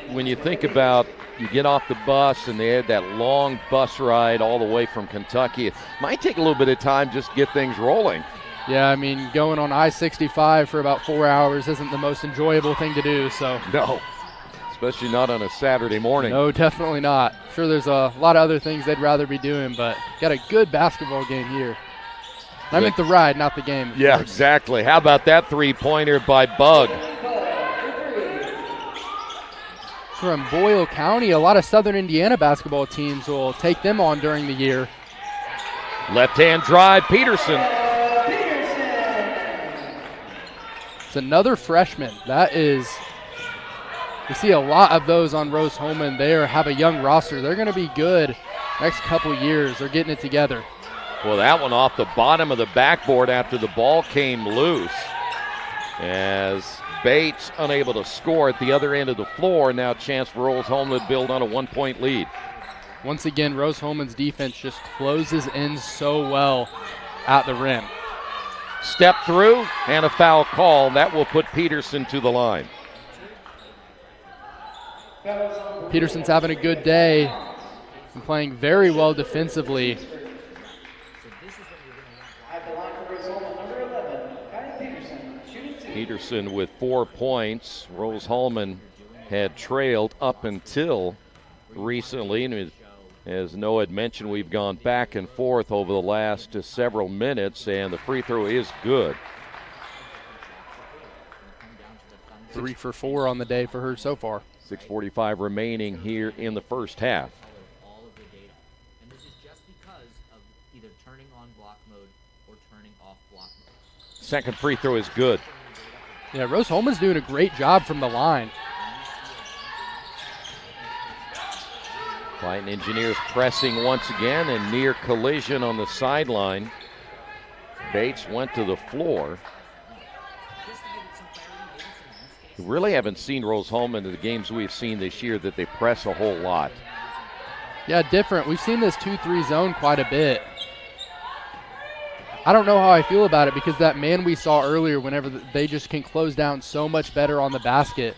when you think about you get off the bus and they had that long bus ride all the way from Kentucky, it might take a little bit of time just to get things rolling. Yeah, I mean, going on I-65 for about 4 hours isn't the most enjoyable thing to do, so. No, especially not on a Saturday morning. No, definitely not. Sure, there's a lot of other things they'd rather be doing, but got a good basketball game here. I meant the ride, not the game. Yeah, exactly. How about that three-pointer by Bug? From Boyle County, a lot of Southern Indiana basketball teams will take them on during the year. Left-hand drive, Peterson. It's another freshman. We see a lot of those on Rose-Hulman. They have a young roster. They're going to be good next couple years. They're getting it together. Well, that one off the bottom of the backboard after the ball came loose. As Bates unable to score at the other end of the floor. Now a chance for Rose-Hulman to build on a 1-point lead. Once again, Rose-Hulman's defense just closes in so well at the rim. Step through and a foul call. That will put Peterson to the line. Peterson's having a good day and playing very well defensively. Peterson with 4 points. Rose-Hulman had trailed up until recently. And as Noah had mentioned, we've gone back and forth over the last several minutes, and the free throw is good. 3 for 4 on the day for her so far. 6:45 remaining here in the first half. And this is just because of either turning on block mode or turning off block mode. Second free throw is good. Yeah, Rose-Hulman's doing a great job from the line. Fighting Engineers pressing once again, and near collision on the sideline. Bates went to the floor. We really haven't seen Rose-Hulman in the games we've seen this year that they press a whole lot. Yeah, different. We've seen this 2-3 zone quite a bit. I don't know how I feel about it because that man we saw earlier, whenever they just can close down so much better on the basket.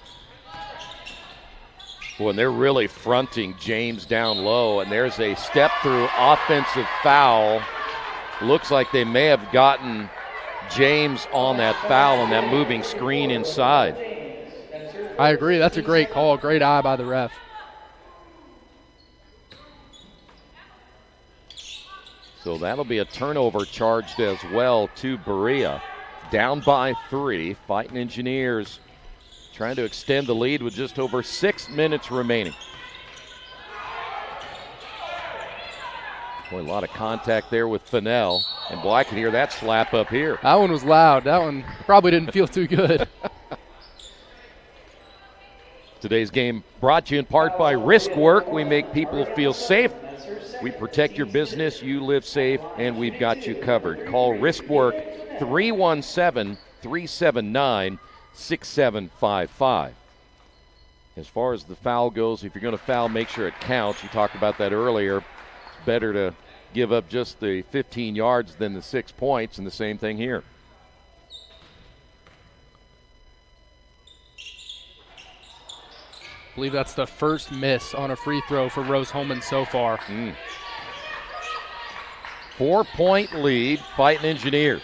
Well, and they're really fronting James down low, and there's a step-through offensive foul. Looks like they may have gotten James on that foul on that moving screen inside. I agree. That's a great call. Great eye by the ref. So that'll be a turnover charged as well to Berea. Down by 3. Fighting Engineers trying to extend the lead with just over 6 minutes remaining. Boy, a lot of contact there with Fennell. And boy, I can hear that slap up here. That one was loud. That one probably didn't feel too good. Today's game brought to you in part by Risk Work. We make people feel safe. We protect your business, you live safe, and we've got you covered. Call Risk Work 317-379-6755. As far as the foul goes, if you're going to foul, make sure it counts. You talked about that earlier. It's better to give up just the 15 yards than the 6 points, and the same thing here. I believe that's the first miss on a free throw for Rose-Hulman so far. 4-point lead, Fighting Engineers.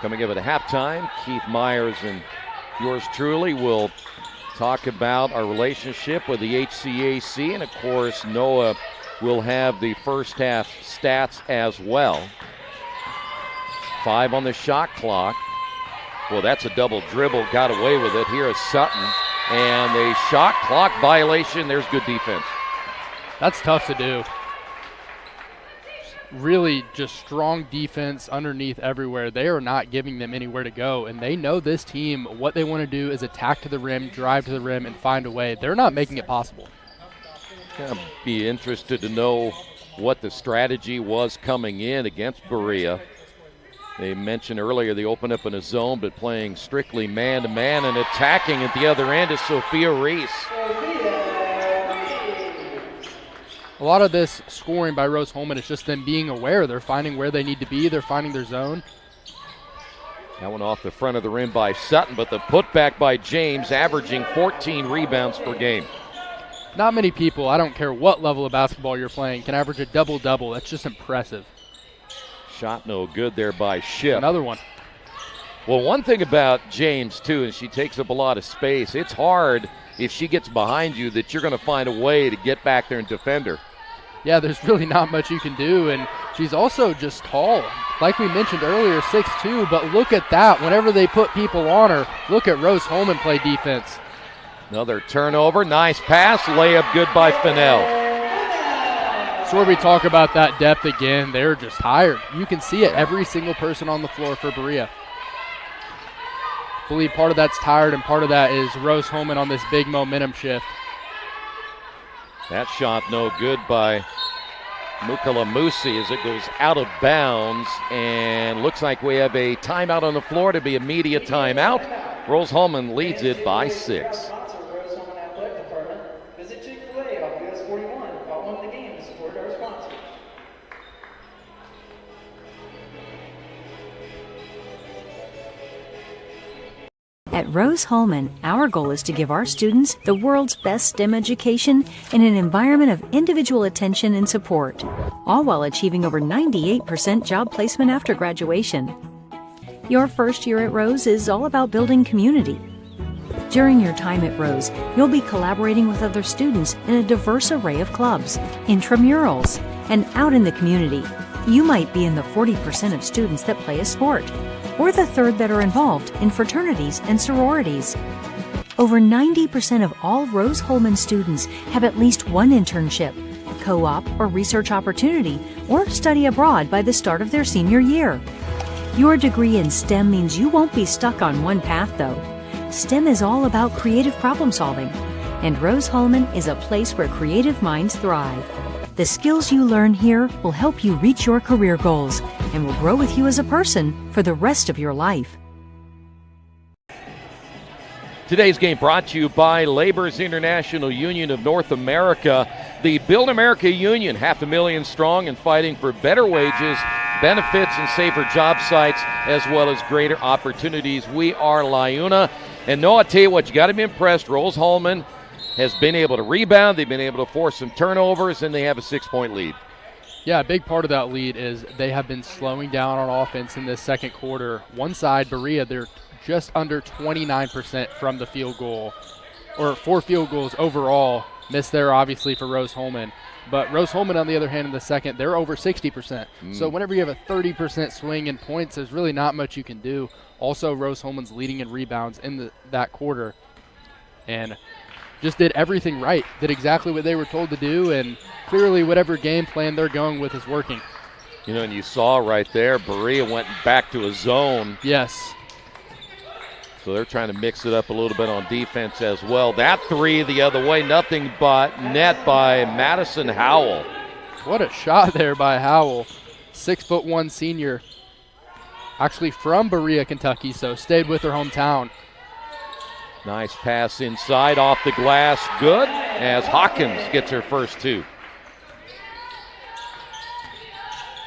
Coming up at halftime, Keith Myers and yours truly will talk about our relationship with the HCAC, and of course Noah will have the first half stats as well. 5 on the shot clock. Well, that's a double dribble, got away with it. Here is Sutton, and a shot clock violation. There's good defense. That's tough to do. Really just strong defense underneath everywhere. They are not giving them anywhere to go, and they know this team, what they want to do is attack to the rim, drive to the rim, and find a way. They're not making it possible. I'd be interested to know what the strategy was coming in against Berea. They mentioned earlier they opened up in a zone, but playing strictly man-to-man, and attacking at the other end is Sophia Reese. A lot of this scoring by Rose-Hulman is just them being aware. They're finding where they need to be. They're finding their zone. That one off the front of the rim by Sutton, but the putback by James, averaging 14 rebounds per game. Not many people, I don't care what level of basketball you're playing, can average a double-double. That's just impressive. Shot no good there by Schiff. Another one. Well, one thing about James, too, is she takes up a lot of space. It's hard if she gets behind you that you're going to find a way to get back there and defend her. Yeah, there's really not much you can do, and she's also just tall. Like we mentioned earlier, 6'2", but look at that. Whenever they put people on her, look at Rose-Hulman play defense. Another turnover, nice pass, layup good by Fennell. That's where we talk about that depth again. They're just tired. You can see it, every single person on the floor for Berea. I believe part of that's tired and part of that is Rose-Hulman on this big momentum shift. That shot no good by Mukalamusi as it goes out of bounds, and looks like we have a timeout on the floor to be a media timeout. Rose-Hulman leads it by 6. Visit Chick-fil-A off US 41. Call one of the game to support our sponsors. At Rose-Hulman, our goal is to give our students the world's best STEM education in an environment of individual attention and support, all while achieving over 98% job placement after graduation. Your first year at Rose is all about building community. During your time at Rose, you'll be collaborating with other students in a diverse array of clubs, intramurals, and out in the community. You might be in the 40% of students that play a sport, or the third that are involved in fraternities and sororities. Over 90% of all Rose-Hulman students have at least one internship, co-op or research opportunity, or study abroad by the start of their senior year. Your degree in STEM means you won't be stuck on one path, though. STEM is all about creative problem solving, and Rose-Hulman is a place where creative minds thrive. The skills you learn here will help you reach your career goals and will grow with you as a person for the rest of your life. Today's game brought to you by Labor's International Union of North America. The Build America Union, 500,000 strong and fighting for better wages, benefits, and safer job sites, as well as greater opportunities. We are LIUNA. And no, I tell you what, you got to be impressed. Rose-Hulman has been able to rebound. They've been able to force some turnovers, and they have a 6-point lead. Yeah, a big part of that lead is they have been slowing down on offense in this second quarter. One side, Berea, they're just under 29% from the field goal, or 4 field goals overall. Missed there, obviously, for Rose-Hulman. But Rose-Hulman, on the other hand, in the second, they're over 60%. So whenever you have a 30% swing in points, there's really not much you can do. Also, Rose-Hulman's leading in rebounds in that quarter. And just did everything right, did exactly what they were told to do, and clearly whatever game plan they're going with is working. You know, and you saw right there, Berea went back to a zone. Yes. So they're trying to mix it up a little bit on defense as well. That 3 the other way, nothing but net by Madison Howell. What a shot there by Howell. 6'1" senior. Actually from Berea, Kentucky, so stayed with her hometown. Nice pass inside off the glass. Good, as Hawkins gets her first 2.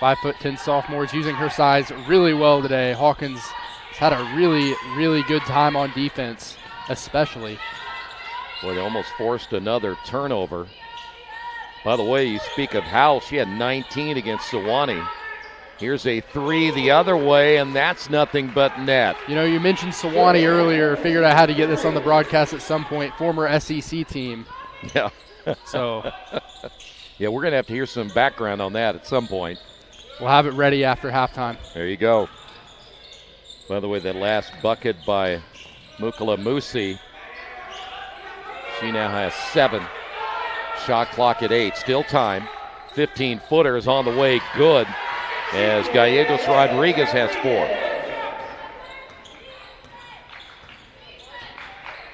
5'10" sophomore is using her size really well today. Hawkins has had a really, really good time on defense, especially. Boy, they almost forced another turnover. By the way, you speak of Howell, she had 19 against Sewanee. Here's a 3 the other way, and that's nothing but net. You know, you mentioned Sewanee earlier. Figured I had to get this on the broadcast at some point. Former SEC team. Yeah. So. Yeah, we're going to have to hear some background on that at some point. We'll have it ready after halftime. There you go. By the way, that last bucket by Mukala Musi, she now has 7. Shot clock at 8. Still time. 15-footer is on the way. Good. As Gallegos Rodriguez has 4.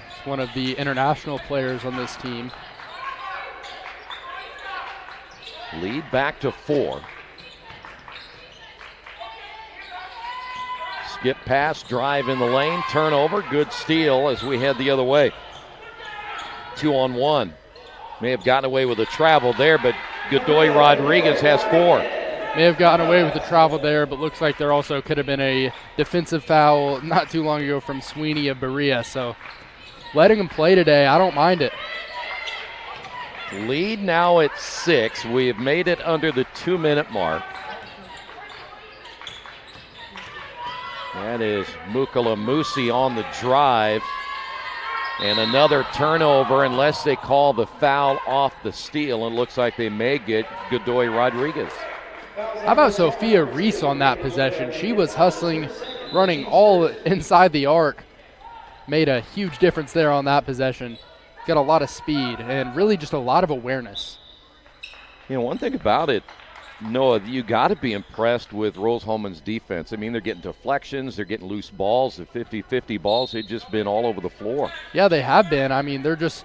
It's one of the international players on this team. Lead back to 4. Skip pass, drive in the lane, turnover, good steal as we head the other way. 2-on-1. May have gotten away with a travel there, but Godoy Rodriguez has 4. May have gotten away with the travel there, but looks like there also could have been a defensive foul not too long ago from Sweeney of Berea. So letting him play today, I don't mind it. Lead now at 6. We have made it under the 2-minute mark. That is Mukala Musi on the drive. And another turnover unless they call the foul off the steal. And it looks like they may get Godoy Rodriguez. How about Sophia Reese on that possession? She was hustling, running all inside the arc. Made a huge difference there on that possession. Got a lot of speed and really just a lot of awareness. You know, one thing about it, Noah, you got to be impressed with Rose-Hulman's defense. I mean, they're getting deflections, they're getting loose balls, the 50-50 balls. They've just been all over the floor. Yeah, they have been. I mean, they're just,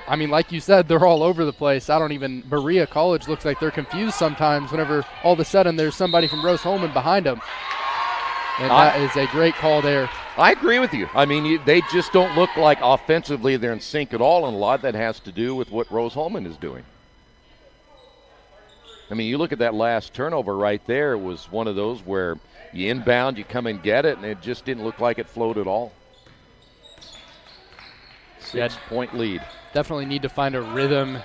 like you said, they're all over the place. Berea College looks like they're confused sometimes whenever all of a sudden there's somebody from Rose-Hulman behind them. And that is a great call there. I agree with you. I mean, they just don't look like offensively they're in sync at all, and a lot of that has to do with what Rose-Hulman is doing. I mean, you look at that last turnover right there. It was one of those where you inbound, you come and get it, and it just didn't look like it flowed at all. 6-point lead. Definitely need to find a rhythm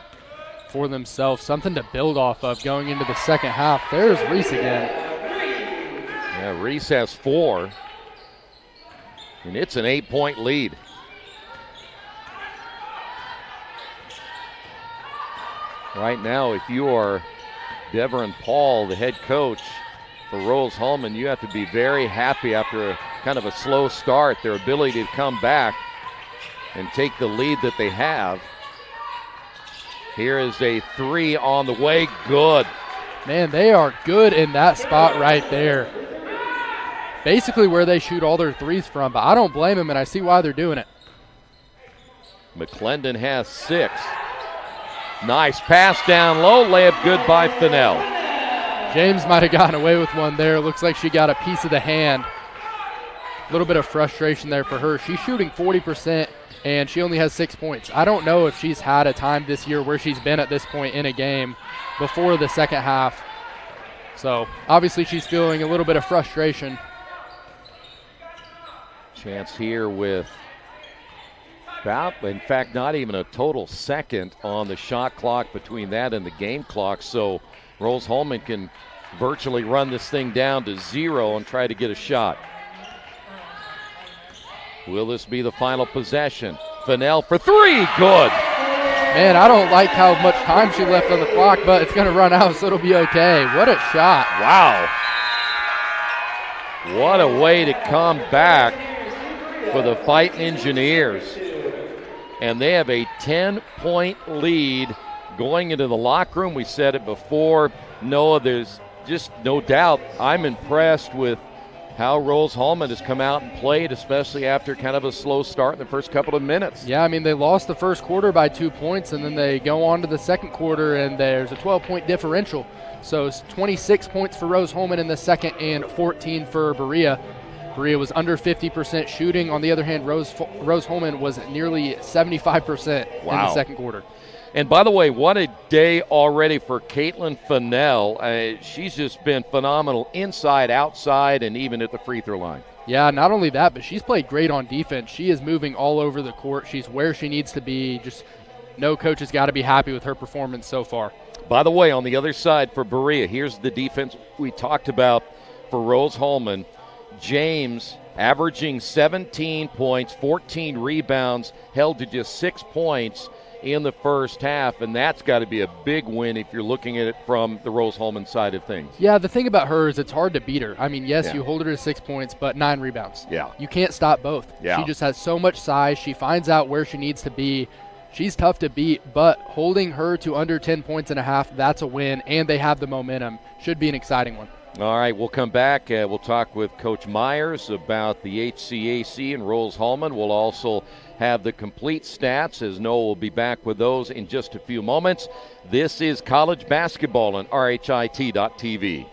for themselves, something to build off of going into the second half. There's Reese again. Yeah, Reese has 4, and it's an 8-point lead. Right now, if you are Deveron Paul, the head coach for Rose-Hulman, you have to be very happy after kind of a slow start, their ability to come back and take the lead that they have. Here is a 3 on the way. Good. Man, they are good in that spot right there. Basically where they shoot all their threes from, but I don't blame them, and I see why they're doing it. McClendon has 6. Nice pass down low, layup good by Fennell. James might have gotten away with one there. Looks like she got a piece of the hand. A little bit of frustration there for her. She's shooting 40%, and she only has 6 points. I don't know if she's had a time this year where she's been at this point in a game before the second half. So obviously she's feeling a little bit of frustration. Chance here with in fact, not even a total second on the shot clock between that and the game clock. So Rose-Hulman can virtually run this thing down to 0 and try to get a shot. Will this be the final possession? Fennell for 3, good. Man, I don't like how much time she left on the clock, but it's going to run out, so it'll be okay. What a shot. Wow. What a way to come back for the Fighting Engineers. And they have a 10-point lead going into the locker room. We said it before. Noah, there's just no doubt. I'm impressed with how Rose-Hulman has come out and played, especially after kind of a slow start in the first couple of minutes. Yeah, I mean, they lost the first quarter by 2 points, and then they go on to the second quarter, and there's a 12-point differential. So it's 26 points for Rose-Hulman in the second and 14 for Berea. Berea was under 50% shooting. On the other hand, Rose Holman was nearly 75% in the second quarter. And by the way, what a day already for Caitlin Fennell. She's just been phenomenal inside, outside, and even at the free throw line. Yeah, not only that, but she's played great on defense. She is moving all over the court. She's where she needs to be. Just no coach has got to be happy with her performance so far. By the way, on the other side for Berea, here's the defense we talked about for Rose Holman. James averaging 17 points, 14 rebounds, held to just 6 points in the first half, and that's got to be a big win if you're looking at it from the Rose Holman side of things. Yeah, the thing about her is it's hard to beat her. I mean, yes, you hold her to 6 points, but 9 rebounds. Yeah. You can't stop both. Yeah. She just has so much size. She finds out where she needs to be. She's tough to beat, but holding her to under 10 points and a half, that's a win, and they have the momentum. Should be an exciting one. All right, we'll come back. We'll talk with Coach Myers about the HCAC and Rose Holman. We'll also have the complete stats, as Noah will be back with those in just a few moments. This is college basketball on RHIT.TV.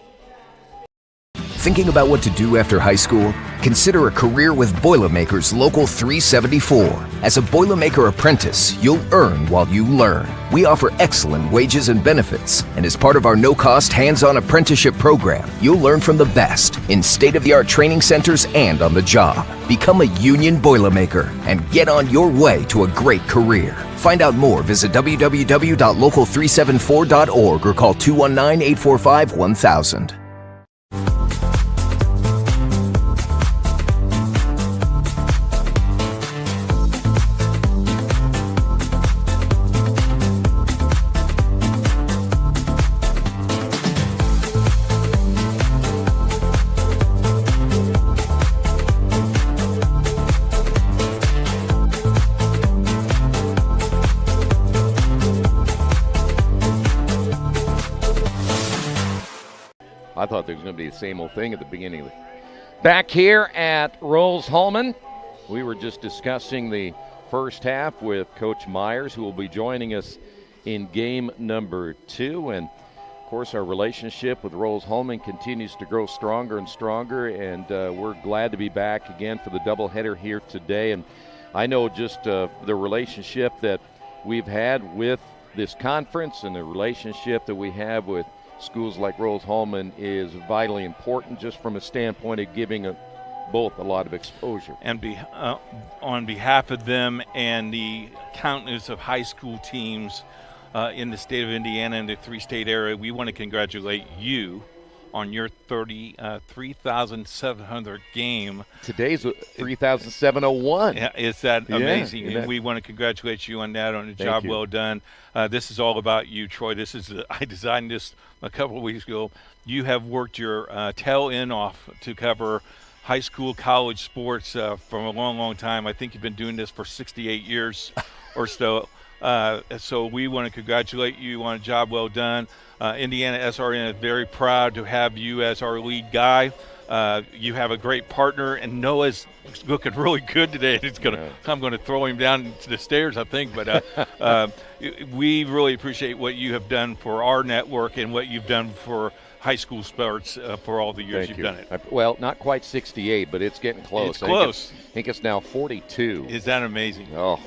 Thinking about what to do after high school? Consider a career with Boilermakers Local 374. As a Boilermaker apprentice, you'll earn while you learn. We offer excellent wages and benefits, and as part of our no-cost hands-on apprenticeship program, you'll learn from the best in state-of-the-art training centers and on the job. Become a union Boilermaker and get on your way to a great career. Find out more, visit www.local374.org or call 219-845-1000. I thought there was going to be the same old thing at the beginning of it. Back here at Rose Holman, we were just discussing the first half with Coach Myers, who will be joining us in game number 2. And, of course, our relationship with Rose Holman continues to grow stronger and stronger, and we're glad to be back again for the doubleheader here today. And I know just the relationship that we've had with this conference and the relationship that we have with schools like Rose Holman is vitally important, just from a standpoint of giving both a lot of exposure. And on behalf of them and the countless of high school teams in the state of Indiana and the 3-state area, we want to congratulate you on your 3,700th game. Today's 3,701. Yeah, is that amazing? Yeah, and we want to congratulate you on that, on a job well done. This is all about you, Troy. I designed this a couple of weeks ago. You have worked your tail end off to cover high school, college sports from a long, long time. I think you've been doing this for 68 years or so. So we want to congratulate you on a job well done. IndianaSRN is very proud to have you as our lead guy. You have a great partner, and Noah's looking really good today. I'm going to throw him down to the stairs, I think. But we really appreciate what you have done for our network and what you've done for high school sports for all the years you've done it. Well, not quite 68, but it's getting close. It's close. I think it's now 42. Is that amazing? Oh.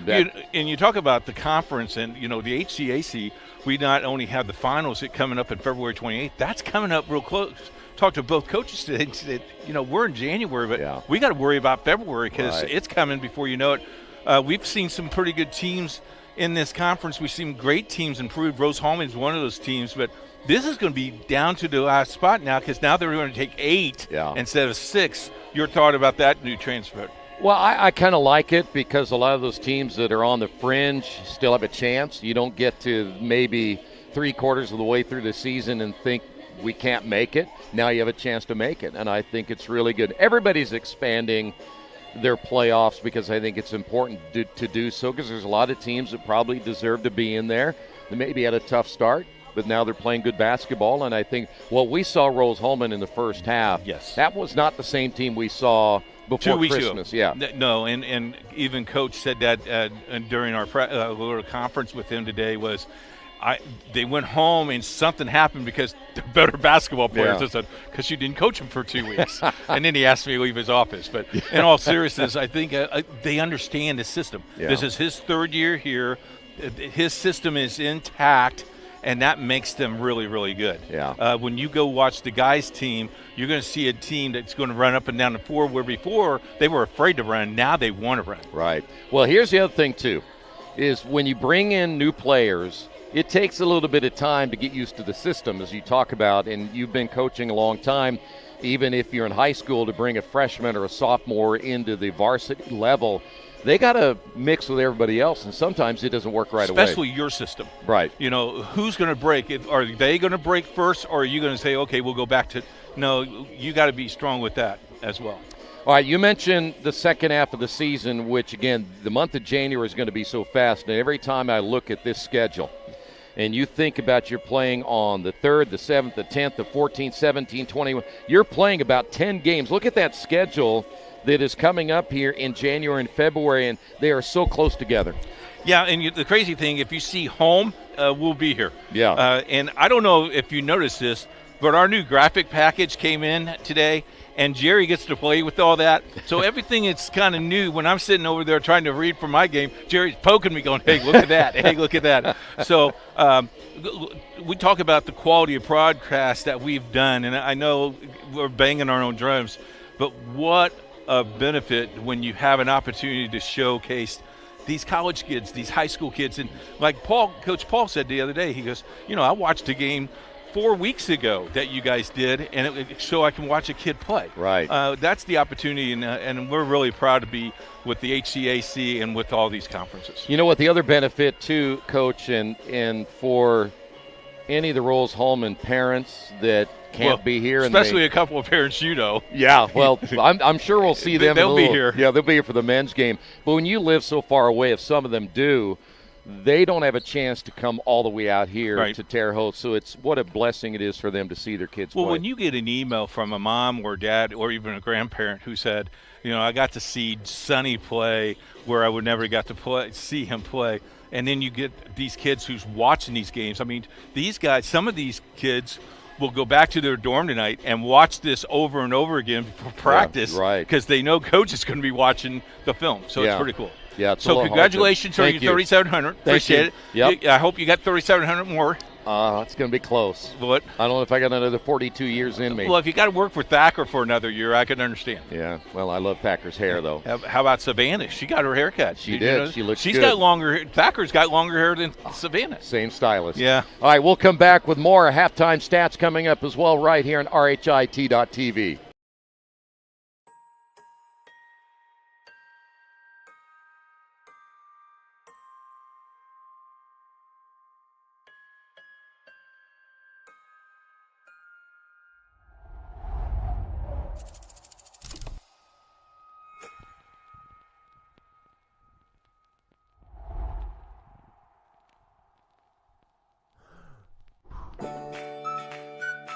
And you talk about the conference and, the HCAC, we not only have the finals coming up in February 28th, that's coming up real close. Talked to both coaches today and said, we're in January, but we got to worry about February because it's coming before you know it. We've seen some pretty good teams in this conference. We've seen great teams improve. Rose Holman is one of those teams, but this is going to be down to the last spot now because now they're going to take 8 instead of 6. Your thought about that new transfer? Well, I kind of like it because a lot of those teams that are on the fringe still have a chance. You don't get to maybe 3/4 of the way through the season and think we can't make it. Now you have a chance to make it, and I think it's really good. Everybody's expanding their playoffs because I think it's important to do so because there's a lot of teams that probably deserve to be in there. They maybe had a tough start, but now they're playing good basketball, and I think we saw Rose Holman in the first half. Yes. That was not the same team we saw before 2 weeks Christmas. ago. No, and even Coach said that during our little conference with him today was they went home and something happened because they're better basketball players. Yeah. I said, because you didn't coach them for 2 weeks. And then he asked me to leave his office. But in all seriousness, I think they understand the system. Yeah. This is his third year here. His system is intact, and that makes them really, really good. Yeah. When you go watch the guys' team, you're going to see a team that's going to run up and down the floor, where before they were afraid to run. Now they want to run. Right. Well, here's the other thing, too, is when you bring in new players, it takes a little bit of time to get used to the system, as you talk about, and you've been coaching a long time. Even if you're in high school, to bring a freshman or a sophomore into the varsity level, they got to mix with everybody else, and sometimes it doesn't work right away. Especially your system. Right. You know, who's going to break? Are they going to break first, or are you going to say, okay, we'll go back to – no, you got to be strong with that as well. All right, you mentioned the second half of the season, which, again, the month of January is going to be so fast, and every time I look at this schedule – and you think about you're playing on the 3rd, the 7th, the 10th, the 14th, 17th, 21. You're playing about 10 games. Look at that schedule that is coming up here in January and February, and they are so close together. Yeah, and the crazy thing, if you see home, we'll be here. Yeah. And I don't know if you noticed this, but our new graphic package came in today, and Jerry gets to play with all that. So everything is kind of new. When I'm sitting over there trying to read from my game, Jerry's poking me going, hey, look at that. Hey, look at that. So we talk about the quality of broadcast that we've done, and I know we're banging our own drums, but what a benefit when you have an opportunity to showcase these college kids, these high school kids. And like Coach Paul said the other day, he goes, I watched a game 4 weeks ago that you guys did, and so I can watch a kid play. Right. That's the opportunity, and we're really proud to be with the HCAC and with all these conferences. You know what? The other benefit, too, Coach, and for any of the Rose-Hulman parents that can't be here. Especially a couple of parents you know. Yeah, well, I'm sure we'll see them. They'll be here. Yeah, they'll be here for the men's game. But when you live so far away, if some of them do, they don't have a chance to come all the way out here to Terre Haute. So it's what a blessing it is for them to see their kids play. Well, when you get an email from a mom or dad or even a grandparent who said, I got to see Sonny play where I would never got to see him play, and then you get these kids who's watching these games. I mean, these guys, some of these kids will go back to their dorm tonight and watch this over and over again for practice because they know coach is going to be watching the film. So it's pretty cool. Yeah, so congratulations on your 3,700. Appreciate it. Yep. I hope you got 3,700 more. It's going to be close. What? I don't know if I got another 42 years in me. Well, if you got to work for Thacker for another year, I can understand. Yeah. Well, I love Thacker's hair, though. How about Savannah? She got her hair cut. She did. She looks good. She's got longer hair. Thacker's got longer hair than Savannah. Same stylist. Yeah. All right, we'll come back with more halftime stats coming up as well right here on RHIT.TV.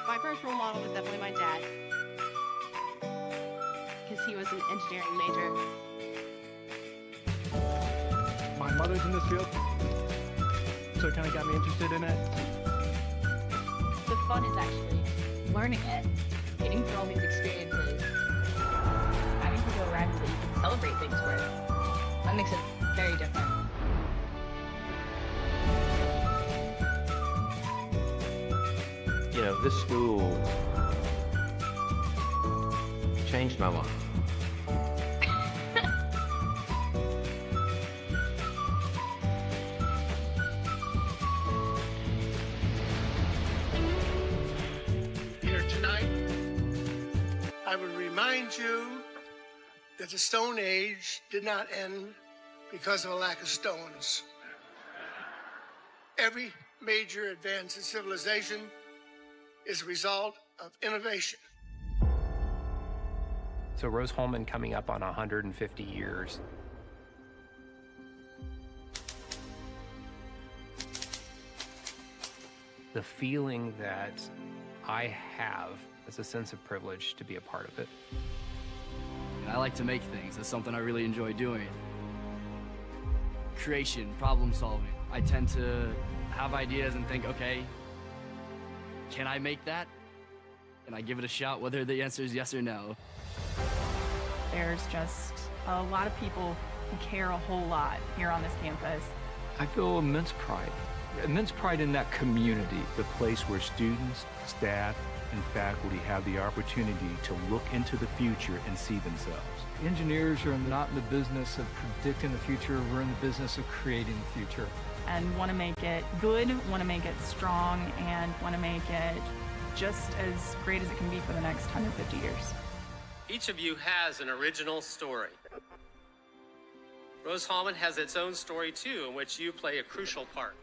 My first role model was definitely my dad, because he was an engineering major. My mother's in this field, so it kind of got me interested in it. The fun is actually learning it, getting through all these experiences, having to go around that you can celebrate things with. That makes it very different. This school changed my life. Here tonight, I would remind you that the Stone Age did not end because of a lack of stones. Every major advance in civilization is a result of innovation. So Rose-Hulman coming up on 150 years. The feeling that I have is a sense of privilege to be a part of it. I like to make things. That's something I really enjoy doing. Creation, problem solving. I tend to have ideas and think, okay, can I make that? And I give it a shot, whether the answer is yes or no. There's just a lot of people who care a whole lot here on this campus. I feel immense pride in that community, the place where students, staff, and faculty have the opportunity to look into the future and see themselves. Engineers are not in the business of predicting the future, we're in the business of creating the future. And want to make it good, want to make it strong, and want to make it just as great as it can be for the next 150 years. Each of you has an original story. Rose-Hulman has its own story too, in which you play a crucial part.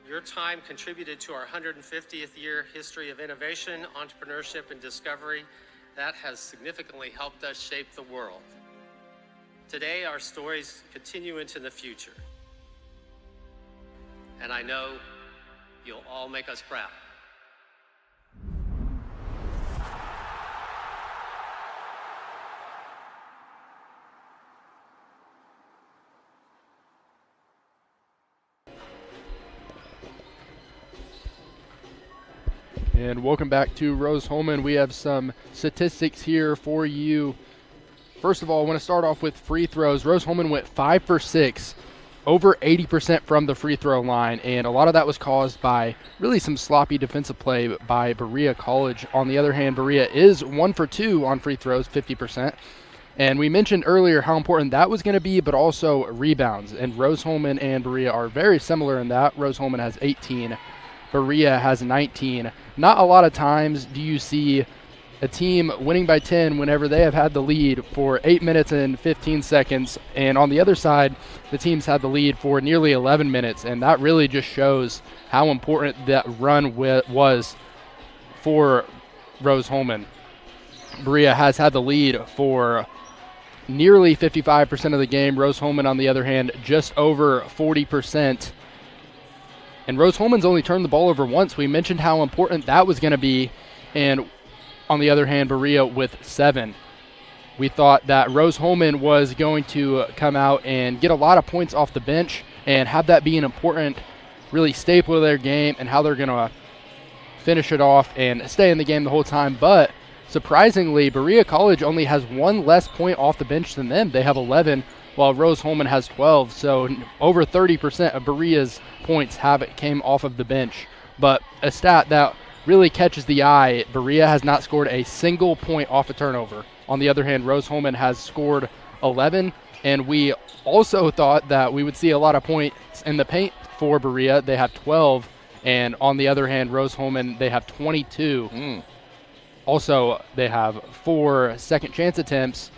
Your time contributed to our 150th year history of innovation, entrepreneurship, and discovery. That has significantly helped us shape the world. Today, our stories continue into the future. And I know you'll all make us proud. And welcome back to Rose-Hulman. We have some statistics here for you. First of all, I want to start off with free throws. Rose-Hulman went 5 for 6, over 80% from the free throw line, and a lot of that was caused by really some sloppy defensive play by Berea College. On the other hand, Berea is 1 for 2 on free throws, 50%. And we mentioned earlier how important that was going to be, but also rebounds. And Rose-Hulman and Berea are very similar in that. Rose-Hulman has 18. Berea has 19. Not a lot of times do you see a team winning by 10 whenever they have had the lead for 8 minutes and 15 seconds. And on the other side, the teams had the lead for nearly 11 minutes. And that really just shows how important that run was for Rose-Hulman. Berea has had the lead for nearly 55% of the game. Rose-Hulman, on the other hand, just over 40%. And Rose-Hulman's only turned the ball over once. We mentioned how important that was going to be. And on the other hand, Berea with 7. We thought that Rose-Hulman was going to come out and get a lot of points off the bench and have that be an important, really staple of their game and how they're going to finish it off and stay in the game the whole time. But surprisingly, Berea College only has 1 less point off the bench than them. They have 11, while Rose-Hulman has 12. So over 30% of Berea's points came off of the bench. But a stat that really catches the eye, Berea has not scored a single point off a turnover. On the other hand, Rose-Hulman has scored 11, and we also thought that we would see a lot of points in the paint for Berea. They have 12, and on the other hand, Rose-Hulman, they have 22. Also, they have 4 second chance attempts,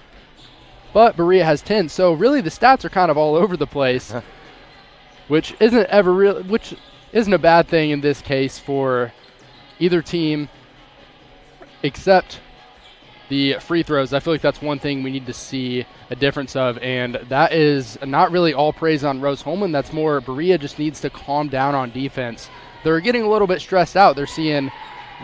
but Berea has 10. So really the stats are kind of all over the place, which isn't a bad thing in this case for either team, except the free throws. I feel like that's one thing we need to see a difference of, and that is not really all praise on Rose-Hulman. That's more Berea just needs to calm down on defense. They're getting a little bit stressed out. They're seeing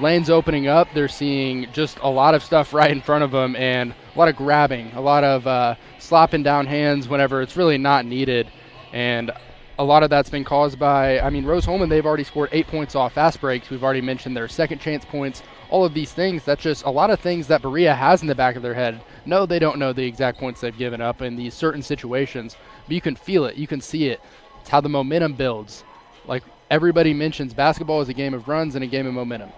lanes opening up. They're seeing just a lot of stuff right in front of them, and a lot of grabbing, a lot of slopping down hands whenever it's really not needed. And a lot of that's been caused by, Rose-Hulman, they've already scored 8 points off fast breaks. We've already mentioned their second chance points, all of these things. That's just a lot of things that Berea has in the back of their head. No, they don't know the exact points they've given up in these certain situations, but you can feel it. You can see it. It's how the momentum builds. Like everybody mentions, basketball is a game of runs and a game of momentum.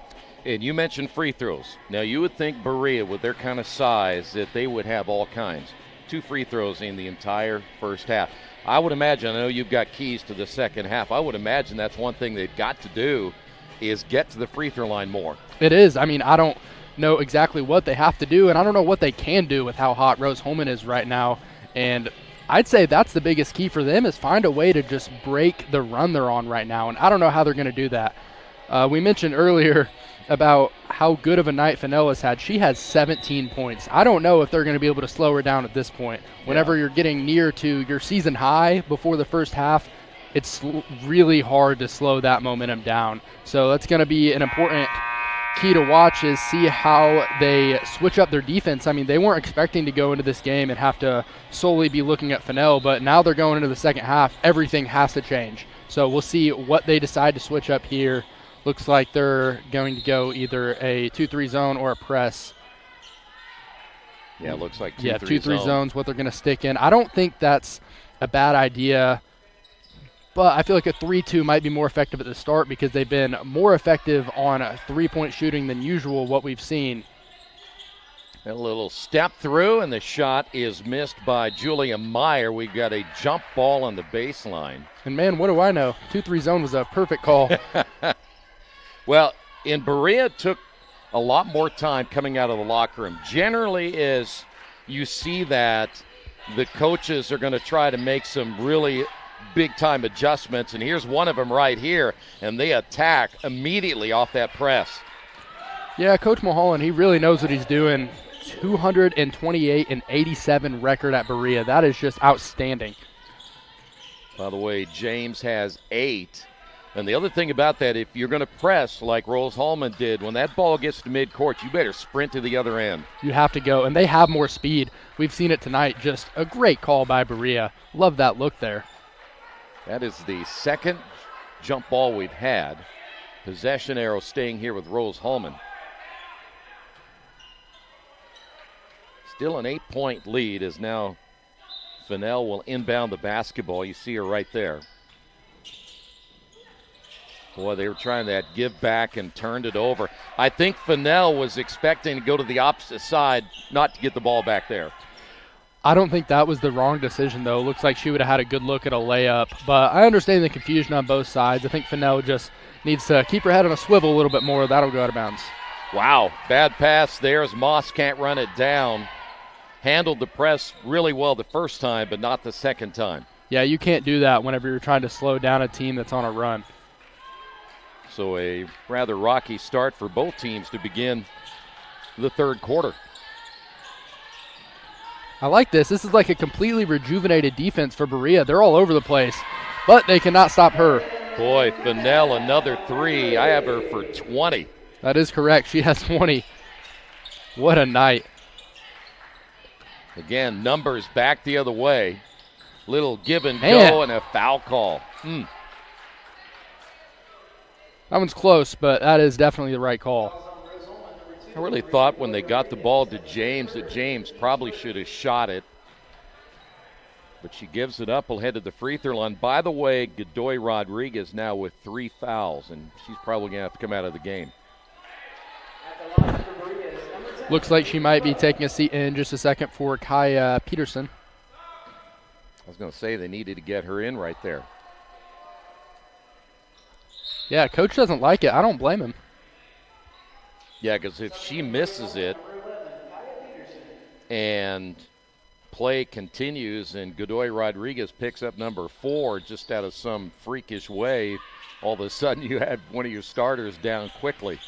And you mentioned free throws. Now, you would think Berea, with their kind of size, that they would have all kinds. 2 free throws in the entire first half. I would imagine, I know you've got keys to the second half, I would imagine that's one thing they've got to do is get to the free throw line more. It is. I don't know exactly what they have to do, and I don't know what they can do with how hot Rose-Hulman is right now. And I'd say that's the biggest key for them is find a way to just break the run they're on right now, and I don't know how they're going to do that. We mentioned earlier about how good of a night Finella's had. She has 17 points. I don't know if they're going to be able to slow her down at this point. Whenever you're getting near to your season high before the first half, it's really hard to slow that momentum down. So that's going to be an important key to watch is see how they switch up their defense. I mean, they weren't expecting to go into this game and have to solely be looking at Fennell, but now they're going into the second half. Everything has to change. So we'll see what they decide to switch up here. Looks like they're going to go either a 2-3 zone or a press. Yeah, it looks like 2-3 Yeah, 2-3 zones, what they're going to stick in. I don't think that's a bad idea, but I feel like a 3-2 might be more effective at the start because they've been more effective on a three-point shooting than usual, what we've seen. A little step through, and the shot is missed by Julia Meyer. We've got a jump ball on the baseline. And, man, what do I know? 2-3 zone was a perfect call. Well, in Berea, it took a lot more time coming out of the locker room. Generally, as you see that, the coaches are going to try to make some really big-time adjustments, and here's one of them right here, and they attack immediately off that press. Yeah, Coach Mulholland, he really knows what he's doing. 228-87 record at Berea. That is just outstanding. By the way, James has 8. And the other thing about that, if you're going to press like Rose Hallman did, when that ball gets to midcourt, you better sprint to the other end. You have to go, and they have more speed. We've seen it tonight. Just a great call by Berea. Love that look there. That is the second jump ball we've had. Possession arrow staying here with Rose Hallman. Still an 8-point lead as now Fennell will inbound the basketball. You see her right there. Boy, they were trying that give back and turned it over. I think Fennell was expecting to go to the opposite side, not to get the ball back there. I don't think that was the wrong decision, though. Looks like she would have had a good look at a layup. But I understand the confusion on both sides. I think Fennell just needs to keep her head on a swivel a little bit more. That'll go out of bounds. Wow, bad pass there as Moss can't run it down. Handled the press really well the first time, but not the second time. Yeah, you can't do that whenever you're trying to slow down a team that's on a run. So a rather rocky start for both teams to begin the third quarter. I like this. This is like a completely rejuvenated defense for Berea. They're all over the place, but they cannot stop her. Boy, Fennell, another 3. I have her for 20. That is correct. She has 20. What a night. Again, numbers back the other way. Little give and go and a foul call. That one's close, but that is definitely the right call. I really thought when they got the ball to James that James probably should have shot it. But she gives it up. Will head to the free throw line. By the way, Godoy Rodriguez now with 3 fouls, and she's probably going to have to come out of the game. Looks like she might be taking a seat in just a second for Kaya Peterson. I was going to say they needed to get her in right there. Yeah, coach doesn't like it. I don't blame him. Yeah, because if she misses it and play continues and Godoy Rodriguez picks up number 4 just out of some freakish way, all of a sudden you had one of your starters down quickly.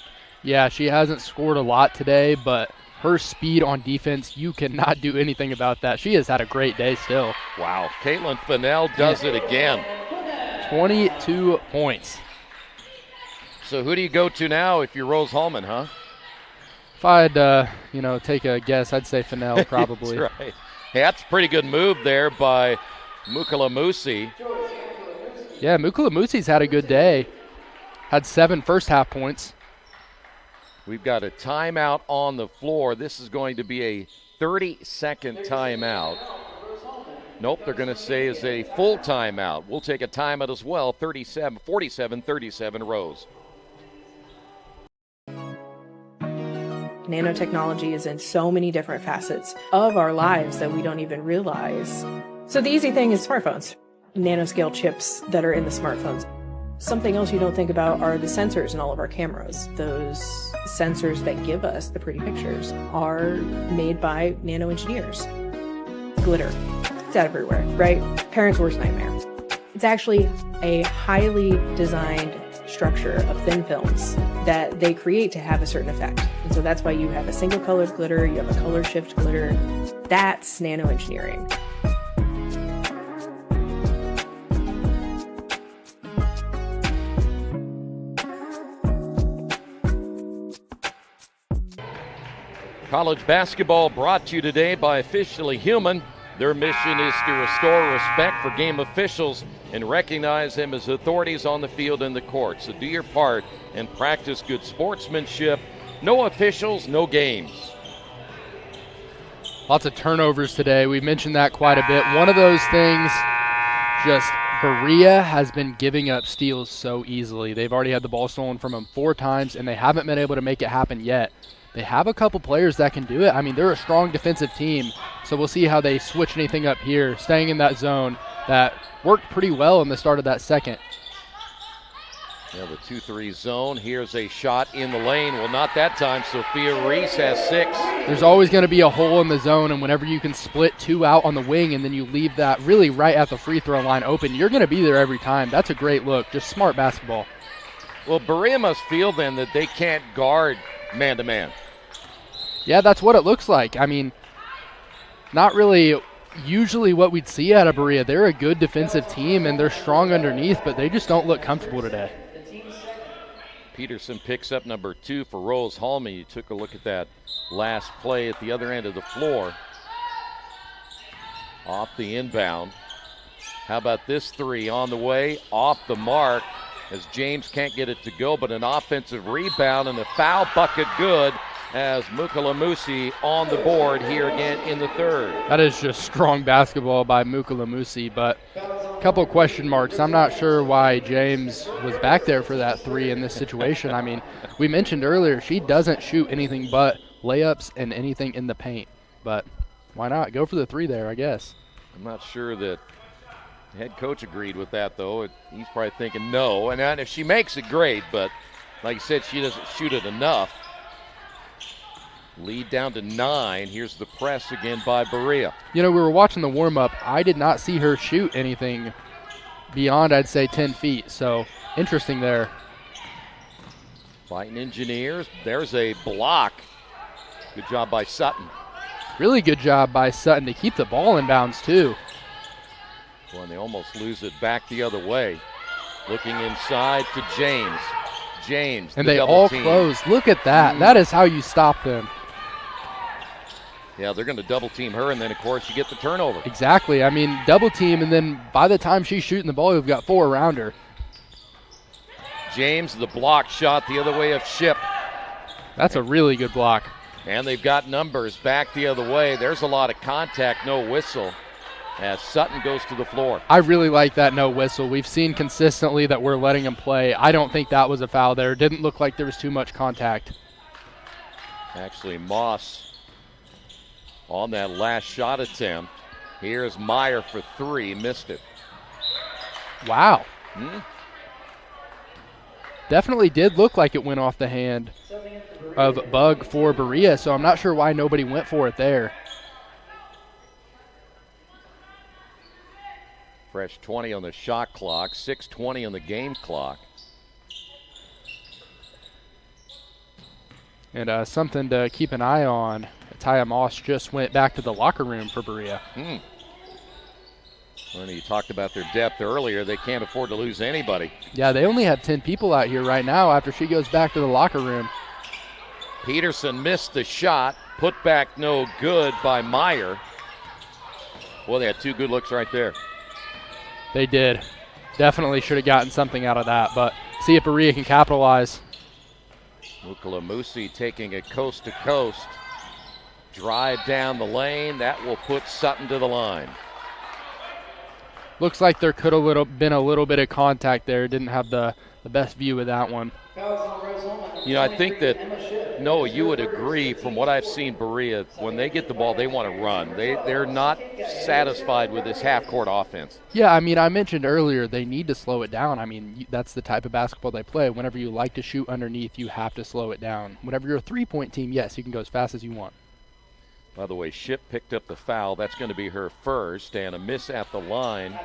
Yeah, she hasn't scored a lot today, but her speed on defense, you cannot do anything about that. She has had a great day still. Wow, Caitlin Fennell does it again. 22 points. So who do you go to now if you're Rose Hallman, huh? If I'd, take a guess, I'd say Fennell probably. That's right. Hey, that's a pretty good move there by Mukalamusi. Yeah, Mukalamusi's had a good day. Had 7 first-half points. We've got a timeout on the floor. This is going to be a 30-second timeout. Nope, they're going to say it's a full timeout. We'll take a timeout as well. 47-37 Rose. Nanotechnology is in so many different facets of our lives that we don't even realize. So the easy thing is smartphones, nanoscale chips that are in the smartphones. Something else you don't think about are the sensors in all of our cameras. Those sensors that give us the pretty pictures are made by nano engineers. Glitter, it's everywhere, right? Parents' worst nightmare. It's actually a highly designed structure of thin films that they create to have a certain effect. And so that's why you have a single colored glitter, you have a color shift glitter. That's nano engineering. College basketball brought to you today by Officially Human. Their mission is to restore respect for game officials and recognize them as authorities on the field and the court. So do your part and practice good sportsmanship. No officials, no games. Lots of turnovers today. We mentioned that quite a bit. One of those things, just Berea has been giving up steals so easily. They've already had the ball stolen from them 4 times, and they haven't been able to make it happen yet. They have a couple players that can do it. I mean, they're a strong defensive team, so we'll see how they switch anything up here, staying in that zone that worked pretty well in the start of that second. Yeah, the 2-3 zone. Here's a shot in the lane. Well, not that time. Sophia Reese has 6. There's always going to be a hole in the zone, and whenever you can split 2 out on the wing and then you leave that really right at the free throw line open, you're going to be there every time. That's a great look. Just smart basketball. Well, Berea must feel then that they can't guard man-to-man. Yeah, that's what it looks like. I mean, not really usually what we'd see out of Berea. They're a good defensive team, and they're strong underneath, but they just don't look comfortable today. Peterson picks up number 2 for Rose Holman. You took a look at that last play at the other end of the floor. Off the inbound. How about this 3 on the way? Off the mark as James can't get it to go, but an offensive rebound and a foul bucket good as Mukalamusi on the board here again in the third. That is just strong basketball by Mukalamusi, but a couple question marks. I'm not sure why James was back there for that 3 in this situation. I mean, we mentioned earlier she doesn't shoot anything but layups and anything in the paint, but why not? Go for the 3 there, I guess. I'm not sure that the head coach agreed with that, though. He's probably thinking no, and if she makes it, great, but like you said, she doesn't shoot it enough. Lead down to 9. Here's the press again by Berea. You know, we were watching the warm-up. I did not see her shoot anything beyond, I'd say, 10 feet. So, interesting there. Fighting Engineers. There's a block. Good job by Sutton. Really good job by Sutton to keep the ball in bounds, too. Well, and they almost lose it back the other way. Looking inside to James. James, and they all close. Look at that. That is how you stop them. Yeah, they're going to double team her, and then, of course, you get the turnover. Exactly. I mean, double team, and then by the time she's shooting the ball, you've got 4 around her. James, the block shot the other way of Ship. That's a really good block. And they've got numbers back the other way. There's a lot of contact, no whistle, as Sutton goes to the floor. I really like that no whistle. We've seen consistently that we're letting him play. I don't think that was a foul there. It didn't look like there was too much contact. Actually, Moss on that last shot attempt. Here's Meyer for 3, missed it. Wow. Definitely did look like it went off the hand of Bug for Berea, so I'm not sure why nobody went for it there. Fresh 20 on the shot clock, 6:20 on the game clock. And something to keep an eye on. Taya Moss just went back to the locker room for Berea. When you talked about their depth earlier, they can't afford to lose anybody. Yeah, they only have 10 people out here right now after she goes back to the locker room. Peterson missed the shot. Put back no good by Meyer. Well, they had 2 good looks right there. They did. Definitely should have gotten something out of that, but see if Berea can capitalize. Mukalamusi taking it coast to coast. Drive down the lane. That will put Sutton to the line. Looks like there could have been a little bit of contact there. Didn't have the best view of that one. You know, I think that, Noah, you would agree from what I've seen Berea, when they get the ball, they want to run. They're not satisfied with this half-court offense. Yeah, I mean, I mentioned earlier they need to slow it down. I mean, that's the type of basketball they play. Whenever you like to shoot underneath, you have to slow it down. Whenever you're a three-point team, yes, you can go as fast as you want. By the way, Ship picked up the foul. That's going to be her first, and a miss at the line.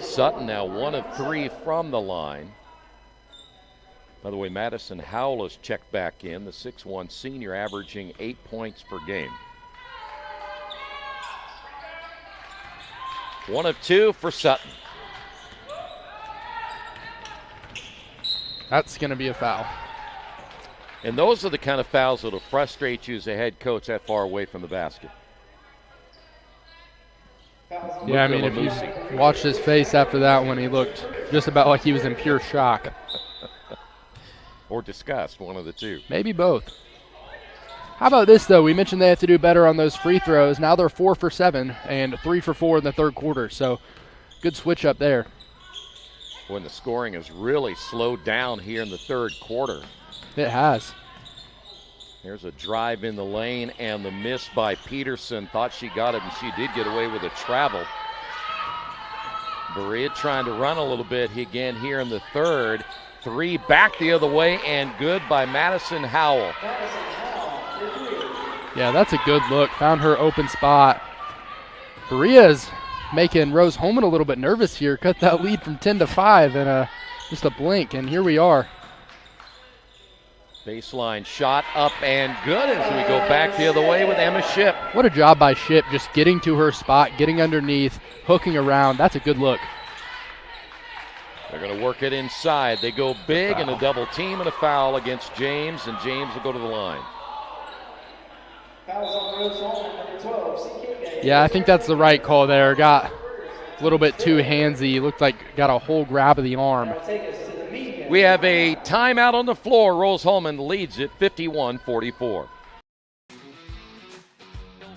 Sutton now 1 of 3 from the line. By the way, Madison Howell has checked back in, the 6'1 senior, averaging 8 points per game. 1 of 2 for Sutton. That's going to be a foul. And those are the kind of fouls that will frustrate you as a head coach that far away from the basket. Yeah, I mean, if you watched his face after that one, he looked just about like he was in pure shock. Or disgust, one of the two. Maybe both. How about this, though? We mentioned they have to do better on those free throws. Now they're 4 for 7 and 3 for 4 in the third quarter. So good switch up there. When the scoring has really slowed down here in the third quarter. It has. There's a drive in the lane and the miss by Peterson. Thought she got it, and she did get away with a travel. Berea trying to run a little bit again here in the third. 3 back the other way, and good by Madison Howell. Yeah, that's a good look. Found her open spot. Berea's making Rose Holman a little bit nervous here. Cut that lead from 10 to 5 in just a blink, and here we are. Baseline shot up and good as we go back the other way with Emma Shipp. What a job by Shipp, just getting to her spot, getting underneath, hooking around. That's a good look. They're going to work it inside. They go big and a double team and a foul against James, and James will go to the line. Yeah, I think that's the right call there. Got a little bit too handsy. Looked like got a whole grab of the arm. We have a timeout on the floor. Rose Holman leads it 51-44.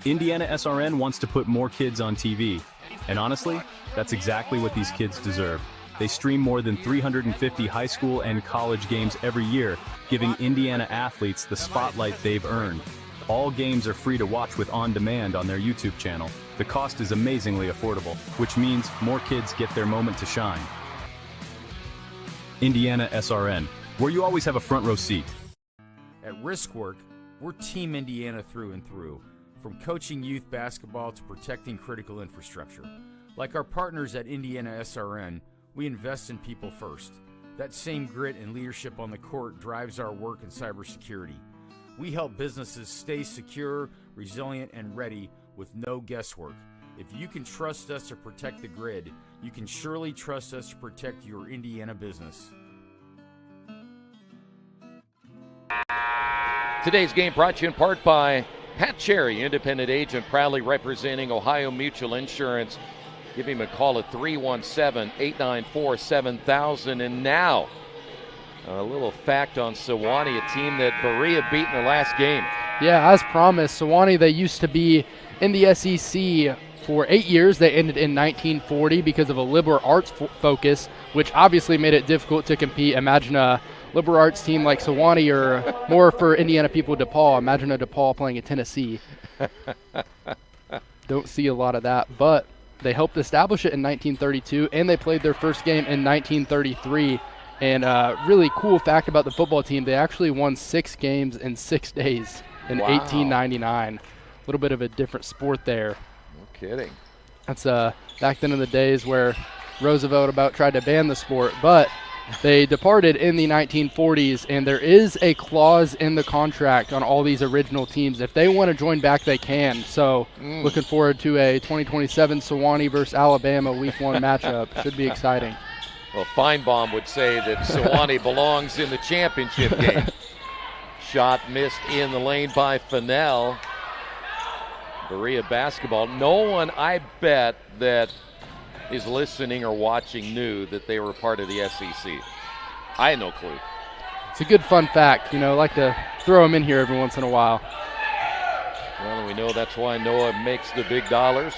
IndianaSRN wants to put more kids on TV. And honestly, that's exactly what these kids deserve. They stream more than 350 high school and college games every year, giving Indiana athletes the spotlight they've earned. All games are free to watch with On Demand on their YouTube channel. The cost is amazingly affordable, which means more kids get their moment to shine. IndianaSRN, where you always have a front row seat. At Riskwork, we're Team Indiana through and through, from coaching youth basketball to protecting critical infrastructure. Like our partners at IndianaSRN, we invest in people first. That same grit and leadership on the court drives our work in cybersecurity. We help businesses stay secure, resilient, and ready with no guesswork. If you can trust us to protect the grid, you can surely trust us to protect your Indiana business. Today's game brought to you in part by Pat Cherry, independent agent proudly representing Ohio Mutual Insurance. Give him a call at 317-894-7000. And now, a little fact on Sewanee, a team that Berea beat in their last game. Yeah, as promised, Sewanee, they used to be in the SEC for 8 years. They ended in 1940 because of a liberal arts focus, which obviously made it difficult to compete. Imagine a liberal arts team like Sewanee, or more for Indiana people, DePaul. Imagine a DePaul playing at Tennessee. Don't see a lot of that, but they helped establish it in 1932, and they played their first game in 1933. And really cool fact about the football team, they actually won 6 games in 6 days in 1899. A little bit of a different sport there. No kidding. That's back then in the days where Roosevelt about tried to ban the sport, but they departed in the 1940s, and there is a clause in the contract on all these original teams. If they want to join back, they can. So looking forward to a 2027 Sewanee versus Alabama Week 1 matchup. Should be exciting. Well, Feinbaum would say that Sewanee belongs in the championship game. Shot missed in the lane by Fennell. Berea basketball. No one, I bet, that is listening or watching knew that they were part of the SEC. I had no clue. It's a good fun fact. You know, I like to throw them in here every once in a while. Well, we know that's why Noah makes the big dollars.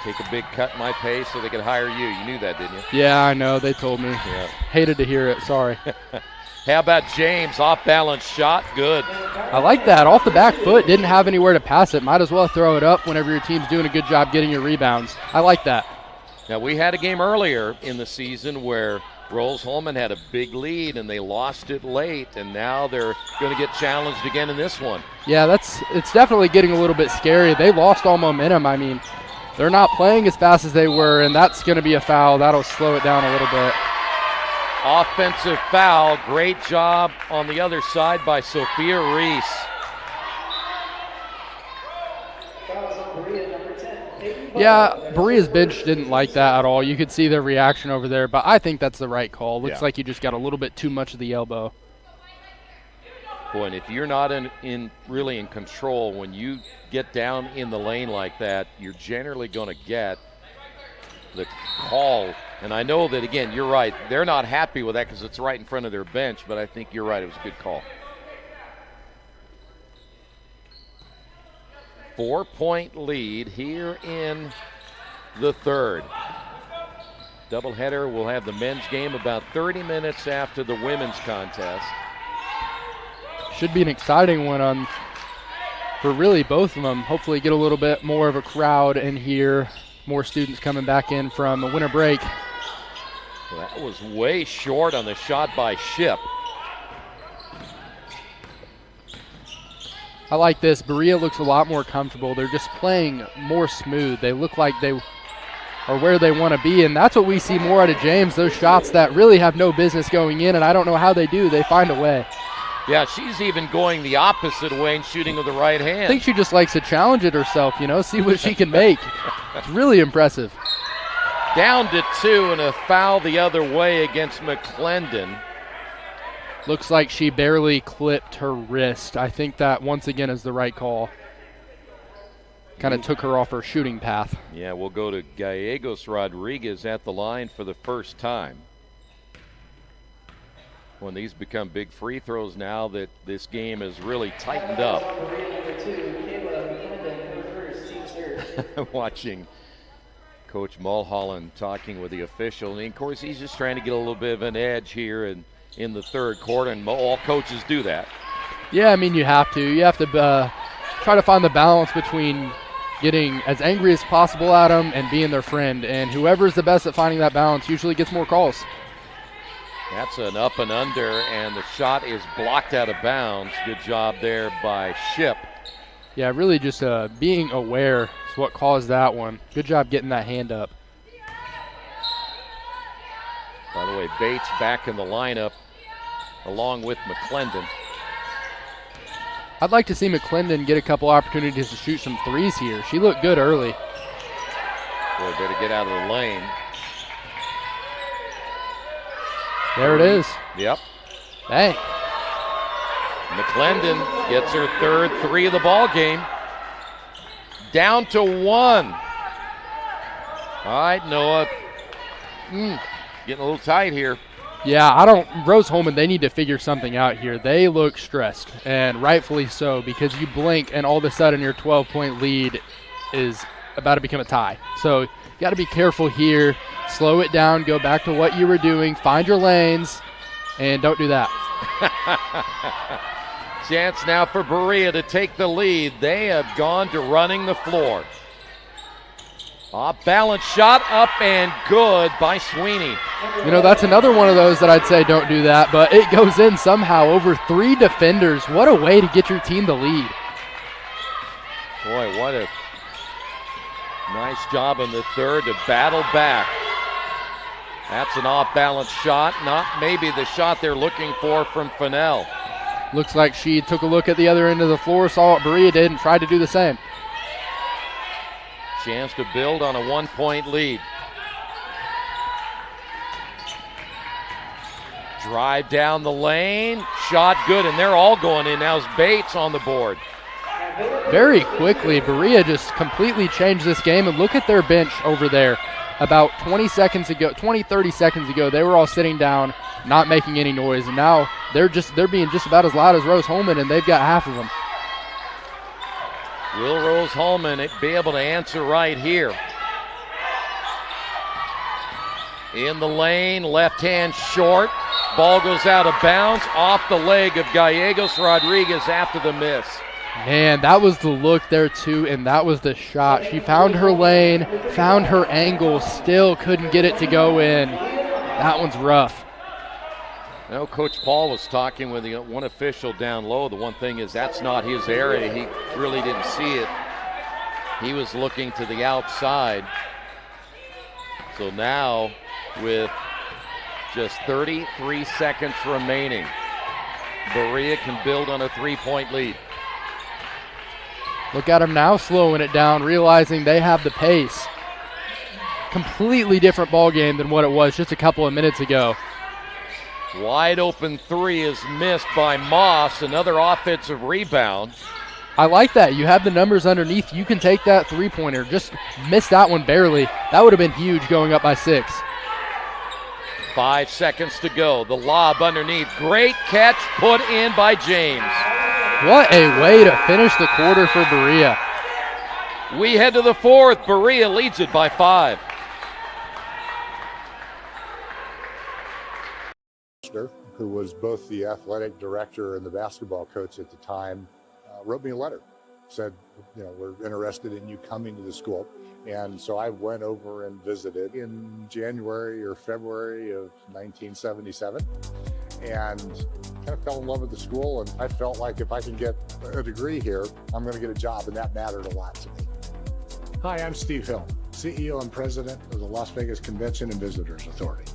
Take a big cut in my pay so they could hire you. You knew that, didn't you? Yeah, I know. They told me. Yeah. Hated to hear it. Sorry. How about James? Off-balance shot. Good. I like that. Off the back foot. Didn't have anywhere to pass it. Might as well throw it up whenever your team's doing a good job getting your rebounds. I like that. Now, we had a game earlier in the season where Rose Holman had a big lead and they lost it late, and now they're going to get challenged again in this one. Yeah, it's definitely getting a little bit scary. They lost all momentum. I mean, they're not playing as fast as they were, and that's going to be a foul. That'll slow it down a little bit. Offensive foul. Great job on the other side by Sophia Reese. Yeah, Berea's bench didn't like that at all. You could see their reaction over there, but I think that's the right call. Looks like you just got a little bit too much of the elbow. Boy, and if you're not really in control, when you get down in the lane like that, you're generally going to get the call. And I know that, again, you're right. They're not happy with that because it's right in front of their bench, but I think you're right. It was a good call. 4-point lead here in the third. Doubleheader will have the men's game about 30 minutes after the women's contest. Should be an exciting one for really both of them. Hopefully get a little bit more of a crowd in here. More students coming back in from the winter break. Well, that was way short on the shot by Ship. I like this. Berea looks a lot more comfortable. They're just playing more smooth. They look like they are where they want to be, and that's what we see more out of James. Those shots that really have no business going in, and I don't know how they do. They find a way. Yeah, she's even going the opposite way and shooting with the right hand. I think she just likes to challenge it herself, see what she can make. It's really impressive. Down to 2 and a foul the other way against McClendon. Looks like she barely clipped her wrist. I think that, once again, is the right call. Kind of took her off her shooting path. Yeah, we'll go to Gallegos Rodriguez at the line for the first time. When these become big free throws now that this game has really tightened up. Watching Coach Mulholland talking with the official. And of course, he's just trying to get a little bit of an edge here in the third quarter, and all coaches do that. Yeah, I mean, you have to. You have to try to find the balance between getting as angry as possible at them and being their friend. And whoever's the best at finding that balance usually gets more calls. That's an up and under, and the shot is blocked out of bounds. Good job there by Ship. Yeah, really just being aware is what caused that one. Good job getting that hand up. By the way, Bates back in the lineup along with McClendon. I'd like to see McClendon get a couple opportunities to shoot some threes here. She looked good early. Boy, better get out of the lane. There it is. Yep. Hey. McClendon gets her third 3 of the ball game. Down to 1. All right, Noah. Getting a little tight here. Yeah, Rose Holman, they need to figure something out here. They look stressed, and rightfully so, because you blink and all of a sudden your 12-point lead is about to become a tie. So you got to be careful here. Slow it down, go back to what you were doing, find your lanes, and don't do that. Chance now for Berea to take the lead. They have gone to running the floor. Off balance shot up and good by Sweeney. That's another one of those that I'd say don't do that, but it goes in somehow over 3 defenders. What a way to get your team the lead. Boy, what a nice job in the third to battle back. That's an off-balance shot, not maybe the shot they're looking for from Fennell. Looks like she took a look at the other end of the floor, saw what Berea did, and tried to do the same. Chance to build on a 1-point lead. Drive down the lane, shot good, and they're all going in. Now's Bates on the board. Very quickly, Berea just completely changed this game, and look at their bench over there. About 30 seconds ago, they were all sitting down, not making any noise, and now they're being just about as loud as Rose Holman, and they've got half of them. Will Rose Holman be able to answer right here? In the lane, left hand short. Ball goes out of bounds off the leg of Gallegos Rodriguez after the miss. Man, that was the look there too, and that was the shot. She found her lane, found her angle, still couldn't get it to go in. That one's rough. No, Coach Paul was talking with the one official down low. The one thing is that's not his area. He really didn't see it. He was looking to the outside. So now with just 33 seconds remaining, Berea can build on a 3-point lead. Look at them now slowing it down, realizing they have the pace. Completely different ball game than what it was just a couple of minutes ago. Wide open three is missed by Moss. Another offensive rebound. I like that. You have the numbers underneath. You can take that three-pointer. Just missed that one barely. That would have been huge going up by 6. 5 seconds to go. The lob underneath. Great catch put in by James. What a way to finish the quarter for Berea. We head to the fourth. Berea leads it by 5. Who was both the athletic director and the basketball coach at the time, wrote me a letter, said, we're interested in you coming to the school. And so I went over and visited in January or February of 1977 and kind of fell in love with the school. And I felt like if I can get a degree here, I'm going to get a job, and that mattered a lot to me. Hi, I'm Steve Hill, CEO and president of the Las Vegas Convention and Visitors Authority.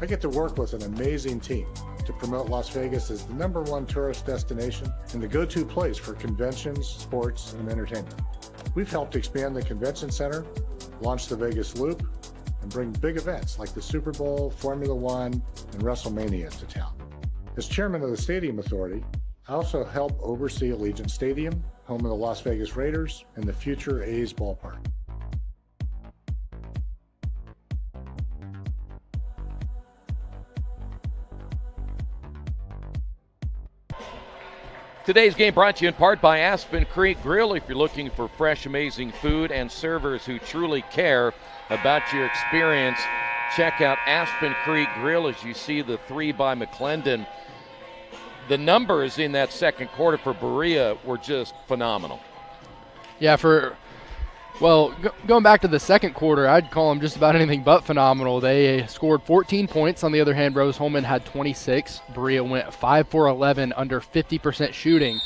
I get to work with an amazing team to promote Las Vegas as the #1 tourist destination and the go-to place for conventions, sports, and entertainment. We've helped expand the convention center, launch the Vegas Loop, and bring big events like the Super Bowl, Formula One, and WrestleMania to town. As chairman of the Stadium Authority, I also help oversee Allegiant Stadium, home of the Las Vegas Raiders, and the future A's ballpark. Today's game brought to you in part by Aspen Creek Grill. If you're looking for fresh, amazing food and servers who truly care about your experience, check out Aspen Creek Grill as you see the 3 by McClendon. The numbers in that second quarter for Berea were just phenomenal. Yeah, going back to the second quarter, I'd call them just about anything but phenomenal. They scored 14 points. On the other hand, Rose-Hulman had 26. Berea went 5 for 11 under 50% shooting.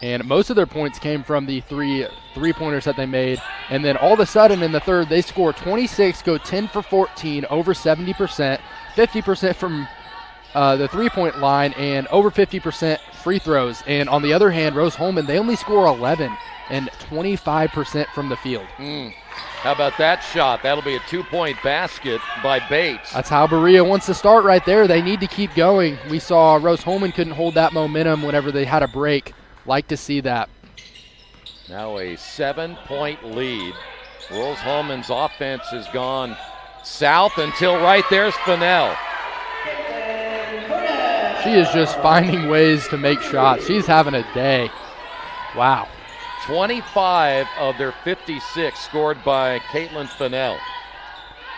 And most of their points came from the three-pointers that they made. And then all of a sudden in the third, they score 26, go 10 for 14, over 70%, 50% from the three-point line, and over 50% free throws. And on the other hand, Rose-Hulman, they only score 11. And 25% from the field. How about that shot? That'll be a 2-point basket by Bates. That's how Berea wants to start right there. They need to keep going. We saw Rose-Hulman couldn't hold that momentum whenever they had a break. Like to see that. Now a 7-point lead. Rose-Hulman's offense has gone south until right there's Fennell. She is just finding ways to make shots. She's having a day. Wow. 25 of their 56 scored by Caitlin Fennell.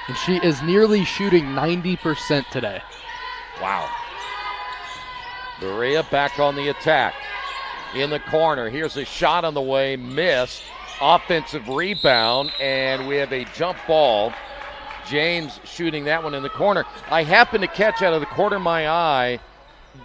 And she is nearly shooting 90% today. Wow. Berea back on the attack. In the corner, here's a shot on the way, missed. Offensive rebound, and we have a jump ball. James shooting that one in the corner. I happened to catch out of the corner of my eye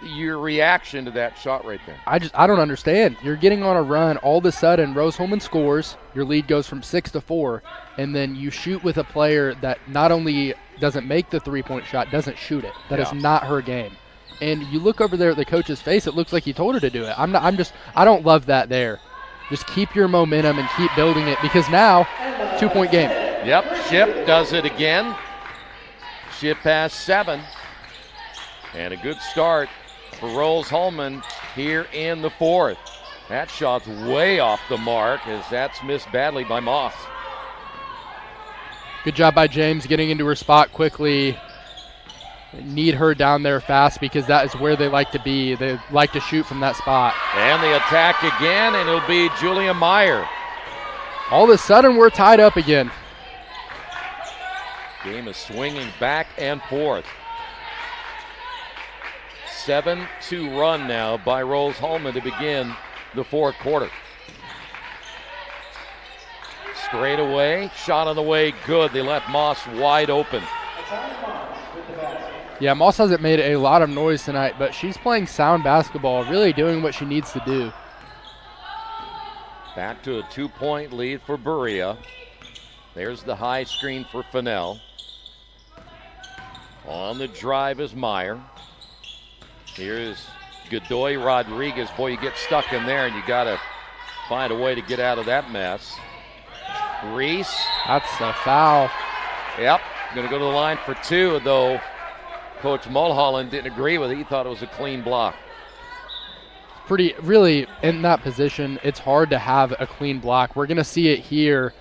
your reaction to that shot right there. I don't understand. You're getting on a run. All of a sudden, Rose-Hulman scores. Your lead goes from 6 to 4. And then you shoot with a player that not only doesn't make the three-point shot, doesn't shoot it. That is not her game. And you look over there at the coach's face, it looks like he told her to do it. I don't love that there. Just keep your momentum and keep building it, because now, 2-point game. Yep, Ship does it again. Ship has 7. And a good start for Rose-Hulman here in the fourth. That shot's way off the mark as that's missed badly by Moss. Good job by James getting into her spot quickly. Need her down there fast because that is where they like to be. They like to shoot from that spot. And the attack again, and it'll be Julia Meyer. All of a sudden, we're tied up again. Game is swinging back and forth. 7-2 run now by Rose-Hulman to begin the fourth quarter. Straight away, shot on the way, good. They left Moss wide open. Yeah, Moss hasn't made a lot of noise tonight, but she's playing sound basketball, really doing what she needs to do. Back to a 2-point lead for Berea. There's the high screen for Fennell. On the drive is Meyer. Here's Godoy Rodriguez. Boy, you get stuck in there and you got to find a way to get out of that mess. Reese. That's a foul. Yep, going to go to the line for 2, though Coach Mulholland didn't agree with it. He thought it was a clean block. Really, in that position, it's hard to have a clean block. We're going to see it here.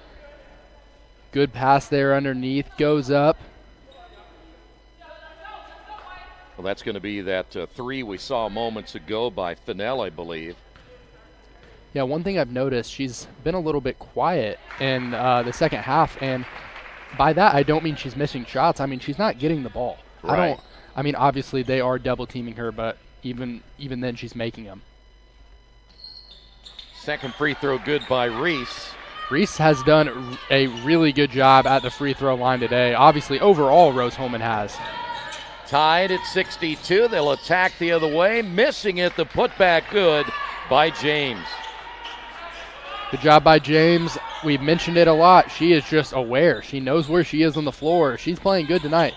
Good pass there underneath, goes up. Well, that's going to be that 3 we saw moments ago by Fennell, I believe. Yeah, one thing I've noticed, she's been a little bit quiet in the second half, and by that I don't mean she's missing shots. I mean she's not getting the ball. Right. I mean obviously they are double teaming her, but even then she's making them. Second free throw good by Reese. Reese has done a really good job at the free throw line today. Obviously overall Rose-Hulman has. Tied at 62. They'll attack the other way. Missing it. The putback good by James. Good job by James. We've mentioned it a lot. She is just aware. She knows where she is on the floor. She's playing good tonight.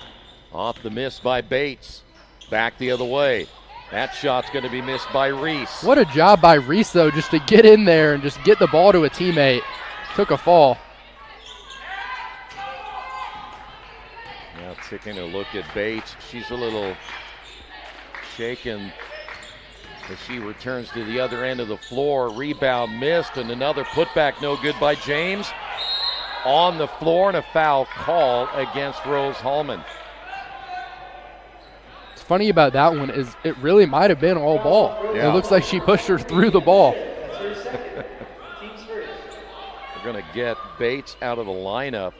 Off the miss by Bates. Back the other way. That shot's going to be missed by Reese. What a job by Reese, though, just to get in there and just get the ball to a teammate. Took a fall. Now taking a look at Bates. She's a little shaken as she returns to the other end of the floor. Rebound missed, and another putback no good by James. On the floor, and a foul call against Rose-Hulman. What's funny about that one is it really might have been all ball. Yeah. It looks like she pushed her through the ball. We're going to get Bates out of the lineup.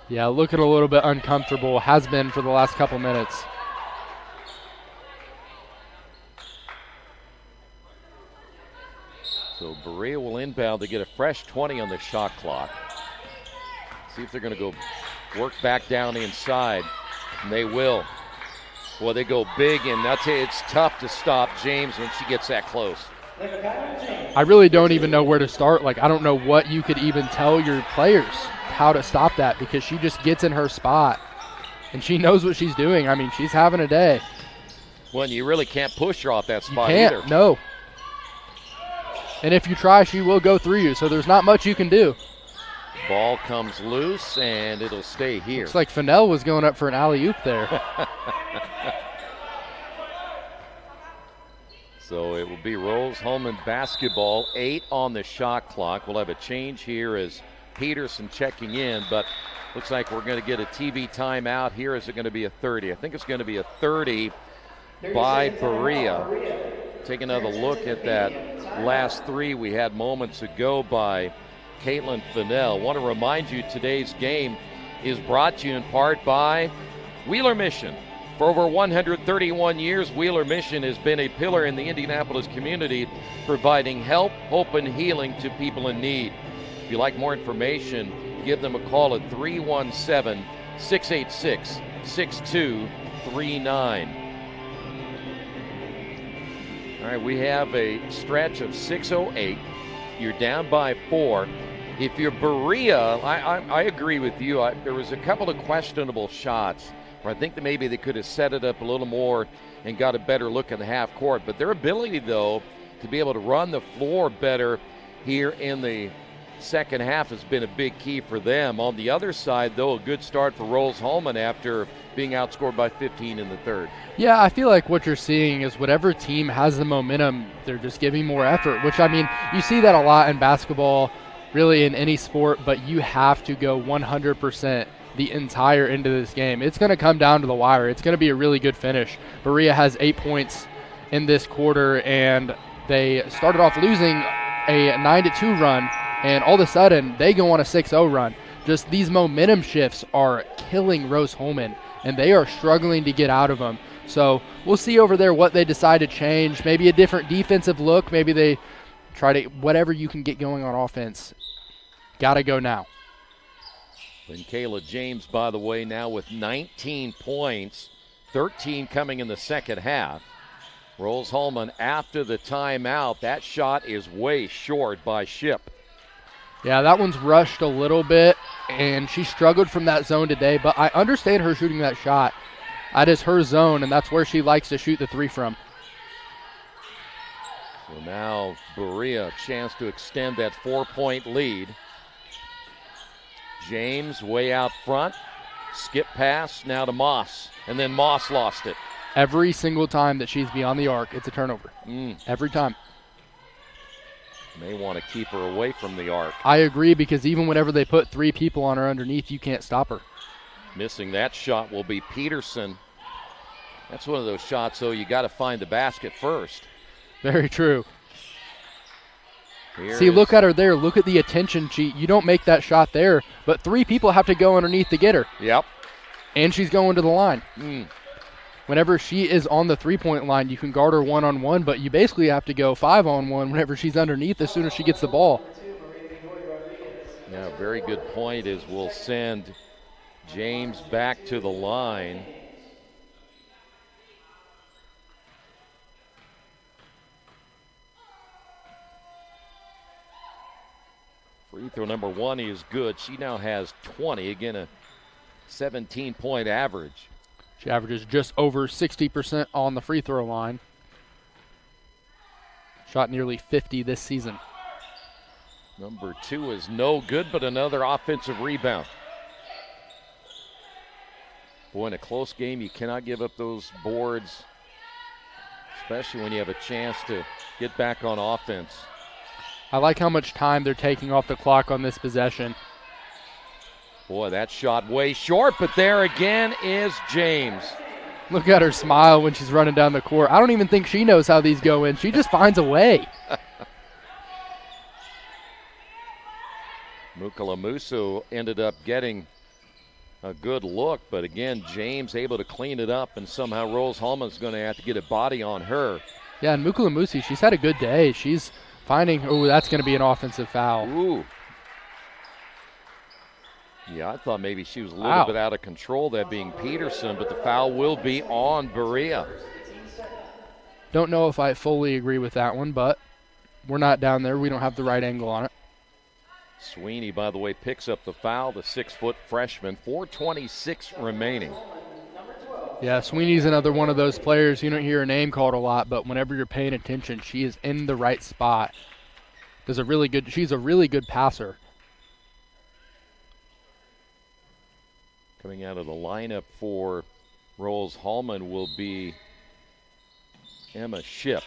Yeah, looking a little bit uncomfortable. Has been for the last couple minutes. So Berea will inbound to get a fresh 20 on the shot clock. See if they're going to go work back down inside. And they will. Boy, they go big, and I'll tell you, it's tough to stop James when she gets that close. I really don't even know where to start. Like, I don't know what you could even tell your players how to stop that, because she just gets in her spot, and she knows what she's doing. I mean, she's having a day. Well, you really can't push her off that spot either. No. And if you try, she will go through you, so there's not much you can do. Ball comes loose, and it'll stay here. Looks like Fennell was going up for an alley-oop there. So it will be Rose-Hulman basketball, 8 on the shot clock. We'll have a change here as Peterson checking in, but looks like we're going to get a TV timeout here. Is it going to be a 30? I think it's going to be a 30 by Berea. Take another look at that last 3 we had moments ago by Caitlin Fennell. Want to remind you today's game is brought to you in part by Wheeler Mission. For over 131 years, Wheeler Mission has been a pillar in the Indianapolis community, providing help, hope, and healing to people in need. If you'd like more information, give them a call at 317-686-6239. All right, we have a stretch of 6:08. You're down by 4. If you're Berea, I agree with you. There was a couple of questionable shots where I think that maybe they could have set it up a little more and got a better look in the half court. But their ability, though, to be able to run the floor better here in the second half has been a big key for them. On the other side, though, a good start for Rose-Hulman after being outscored by 15 in the third. Yeah, I feel like what you're seeing is whatever team has the momentum, they're just giving more effort, which, I mean, you see that a lot in basketball, really in any sport, but you have to go 100% the entire end of this game. It's going to come down to the wire. It's going to be a really good finish. Berea has 8 points in this quarter, and they started off losing a 9-2 run, and all of a sudden they go on a 6-0 run. Just these momentum shifts are killing Rose-Hulman, and they are struggling to get out of them. So we'll see over there what they decide to change. Maybe a different defensive look. Maybe they try to, whatever you can get going on offense. Got to go now. And Kayla James, by the way, now with 19 points, 13 coming in the second half. Rose-Hulman after the timeout. That shot is way short by Ship. Yeah, that one's rushed a little bit, and she struggled from that zone today, but I understand her shooting that shot. That is her zone, and that's where she likes to shoot the 3 from. So now Berea a chance to extend that 4-point lead. James way out front. Skip pass now to Moss. And then Moss lost it. Every single time that she's beyond the arc, it's a turnover. Every time. May want to keep her away from the arc. I agree, because even whenever they put 3 people on her underneath, you can't stop her. Missing that shot will be Peterson. That's one of those shots, though, you got to find the basket first. Very true. See, look at her there. Look at the attention. You don't make that shot there, but 3 people have to go underneath to get her. Yep. And she's going to the line. Whenever she is on the 3-point line, you can guard her one-on-one, but you basically have to go 5-on-1 whenever she's underneath as soon as she gets the ball. Yeah, very good point is we'll send James back to the line. Free throw number 1 is good. She now has 20. Again, a 17-point average. She averages just over 60% on the free throw line. Shot nearly 50 this season. Number 2 is no good, but another offensive rebound. Boy, in a close game, you cannot give up those boards, especially when you have a chance to get back on offense. I like how much time they're taking off the clock on this possession. Boy, that shot way short, but there again is James. Look at her smile when she's running down the court. I don't even think she knows how these go in. She just finds a way. Mukalamusu ended up getting a good look, but again, James able to clean it up, and somehow Rose Holman's going to have to get a body on her. Yeah, and Mukalamusi, she's had a good day. She's finding, that's going to be an offensive foul. Ooh. Yeah, I thought maybe she was a little bit out of control, that being Peterson, but the foul will be on Berea. Don't know if I fully agree with that one, but we're not down there. We don't have the right angle on it. Sweeney, by the way, picks up the foul, the 6-foot freshman. 4:26 remaining. Yeah, Sweeney's another one of those players. You don't hear her name called a lot, but whenever you're paying attention, she is in the right spot. She's a really good passer. Coming out of the lineup for Rose Holman will be Emma Shipp.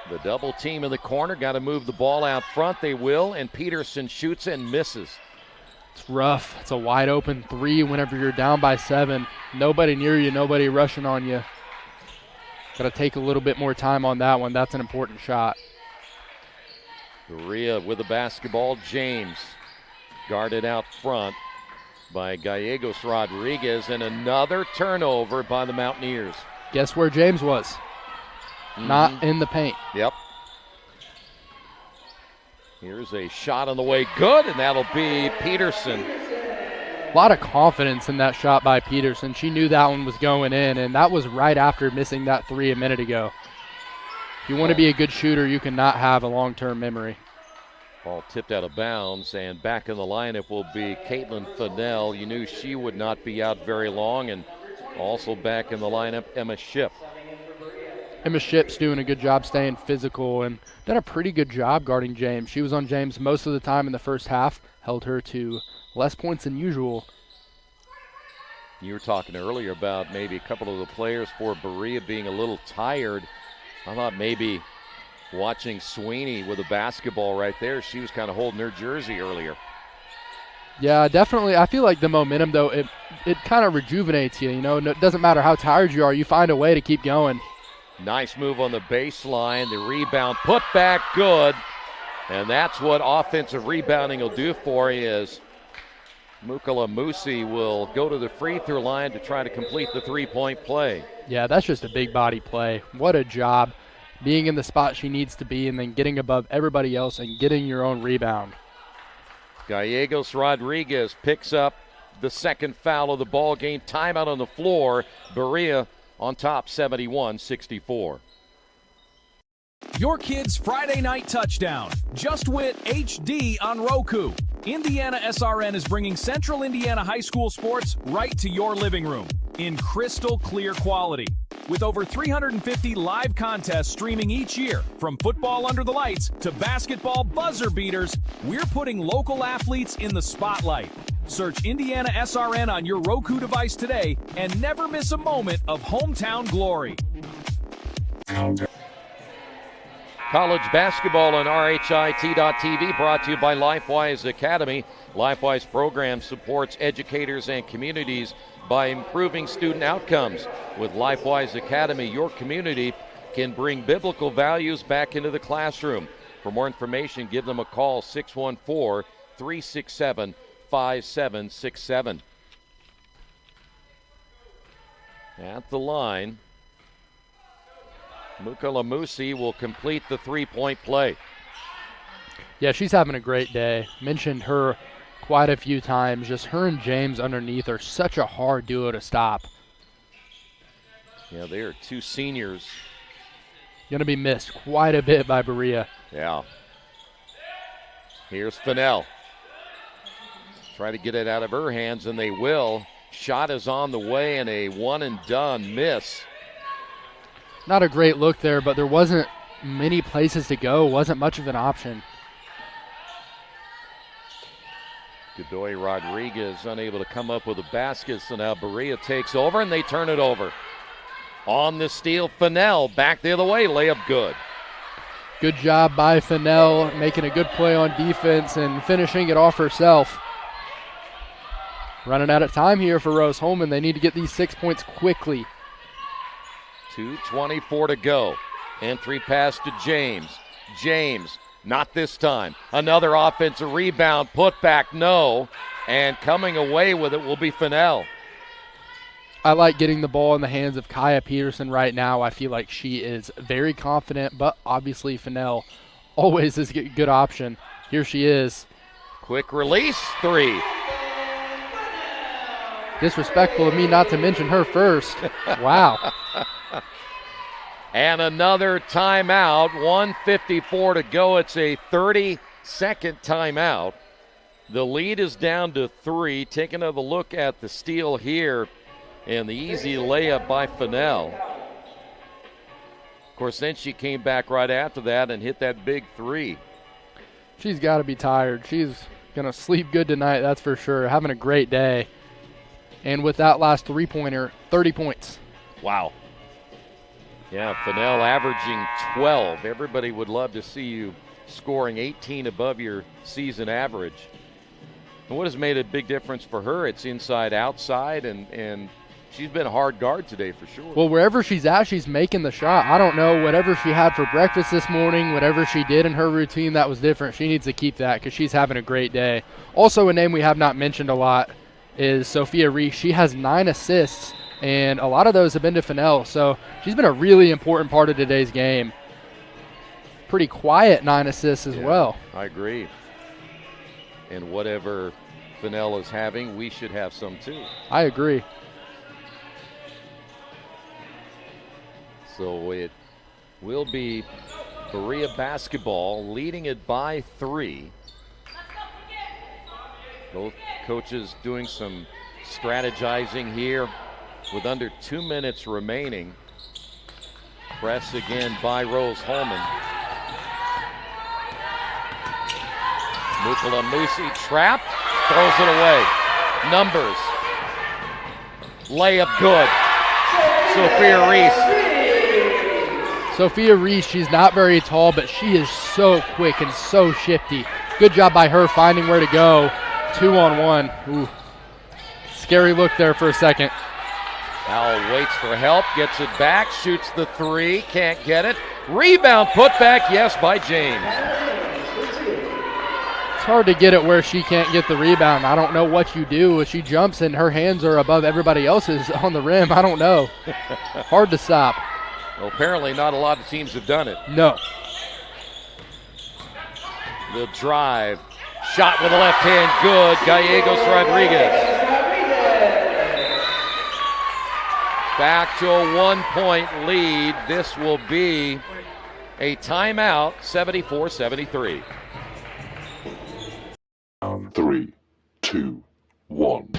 The double team in the corner, got to move the ball out front. They will, and Peterson shoots and misses. It's rough. It's a wide open 3 whenever you're down by 7. Nobody near you, nobody rushing on you. Got to take a little bit more time on that one. That's an important shot. Berea with the basketball. James guarded out front by Gallegos Rodriguez, and another turnover by the Mountaineers. Guess where James was? Not in the paint. Yep. Here's a shot on the way. Good, and that'll be Peterson. A lot of confidence in that shot by Peterson. She knew that one was going in, and that was right after missing that 3 a minute ago. If you want to be a good shooter, you cannot have a long-term memory. Ball tipped out of bounds, and back in the lineup will be Caitlin Fennell. You knew she would not be out very long, and also back in the lineup, Emma Shipp. Emma Shipp's doing a good job staying physical and done a pretty good job guarding James. She was on James most of the time in the first half, held her to less points than usual. You were talking earlier about maybe a couple of the players for Berea being a little tired. I thought maybe watching Sweeney with a basketball right there, she was kind of holding her jersey earlier. Yeah, definitely. I feel like the momentum, though, it kind of rejuvenates you. You know, it doesn't matter how tired you are. You find a way to keep going. Nice move on the baseline. The rebound put back good. And that's what offensive rebounding will do for you is Mukalamusi will go to the free throw line to try to complete the 3-point play. Yeah, that's just a big body play. What a job being in the spot she needs to be and then getting above everybody else and getting your own rebound. Gallegos Rodriguez picks up the second foul of the ball game. Timeout on the floor. Berea on top 71-64. Your kid's Friday night touchdown. Just Wit HD on Roku. IndianaSRN is bringing Central Indiana high school sports right to your living room. in crystal clear quality. With over 350 live contests streaming each year, from football under the lights to basketball buzzer beaters, we're putting local athletes in the spotlight. Search IndianaSRN on your Roku device today and never miss a moment of hometown glory. College basketball on RHIT.TV, brought to you by LifeWise Academy. LifeWise program supports educators and communities by improving student outcomes. With LifeWise Academy, your community can bring biblical values back into the classroom. For more information, give them a call, 614-367-5767. At the line, Mukalamusi will complete the three-point play. Yeah, she's having a great day. Mentioned her quite a few times. Just her and James underneath are such a hard duo to stop. Yeah, they are two seniors. Going to be missed quite a bit by Berea. Yeah. Here's Fennell. Try to get it out of her hands, and they will. Shot is on the way, and a one-and-done miss. Not a great look there, but there wasn't many places to go. Wasn't much of an option. Godoy Rodriguez unable to come up with a basket, so now Berea takes over, and they turn it over. On the steal, Fennell back the other way, layup good. Good job by Fennell, making a good play on defense and finishing it off herself. Running out of time here for Rose Holman. They need to get these 6 points quickly. 2:24 to go. Entry pass to James. James, not this time. Another offensive rebound, put back, no. And coming away with it will be Fennell. I like getting the ball in the hands of Kaya Peterson right now. I feel like she is very confident, but obviously Fennell always is a good option. Here she is. Quick release, three. Disrespectful of me not to mention her first. Wow. And another timeout, 1:54 to go. It's a 30-second timeout. The lead is down to 3. Take another look at the steal here and the easy layup by Fennell. Of course, then she came back right after that and hit that big 3. She's got to be tired. She's going to sleep good tonight, that's for sure. Having a great day. And with that last three-pointer, 30 points. Wow. Yeah, Fennell averaging 12. Everybody would love to see you scoring 18 above your season average. And what has made a big difference for her, it's inside, outside, and she's been a hard guard today for sure. Well, wherever she's at, she's making the shot. I don't know, whatever she had for breakfast this morning, whatever she did in her routine that was different, she needs to keep that because she's having a great day. Also, a name we have not mentioned a lot is Sophia Reese. She has 9 assists, and a lot of those have been to Fennell, so she's been a really important part of today's game. Pretty quiet 9 assists as well. I agree. And whatever Fennell is having, we should have some too. I agree. So it will be Berea basketball leading it by 3. Both coaches doing some strategizing here with under 2 minutes remaining. Press again by Rose Holman. Mukalamusi trapped, throws it away. Numbers. Layup good. Sophia Reese. Sophia Reese, she's not very tall, but she is so quick and so shifty. Good job by her finding where to go. 2-on-1. Ooh. Scary look there for a second. Howell waits for help, gets it back, shoots the 3, can't get it. Rebound, put back, yes, by James. It's hard to get it where she can't get the rebound. I don't know what you do. If she jumps and her hands are above everybody else's on the rim, I don't know. Hard to stop. Well, apparently not a lot of teams have done it. No. The drive. Shot with the left hand, good. Gallegos Rodriguez. Back to a 1-point lead. This will be a timeout, 74-73. 3, 2, 1.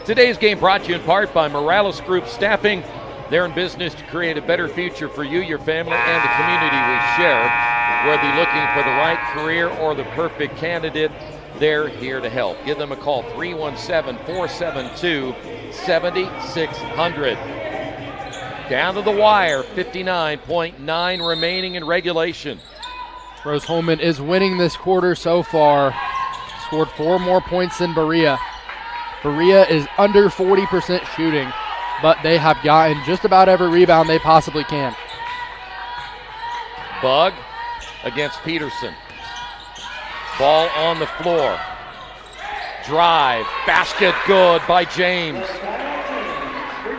Today's game brought to you in part by Morales Group Staffing. They're in business to create a better future for you, your family, and the community we share. Whether you're looking for the right career or the perfect candidate, they're here to help. Give them a call, 317-472-7600. Down to the wire, 59.9 remaining in regulation. Rose-Hulman is winning this quarter so far. Scored 4 more points than Berea. Berea is under 40% shooting, but they have gotten just about every rebound they possibly can. Bug against Peterson. Ball on the floor. Drive. Basket good by James.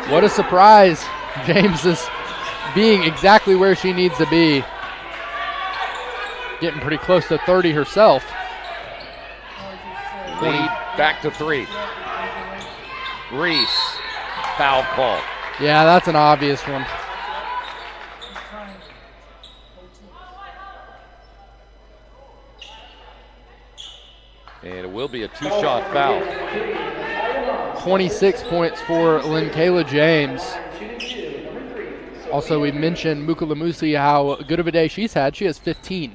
What a surprise. James is being exactly where she needs to be. Getting pretty close to 30 herself. Lead back to 3. Reese. Foul call. Yeah, that's an obvious one. And it will be a 2-shot foul. 26 points for Linkayla James. Also, we mentioned Mukalamusi, how good of a day she's had. She has 15.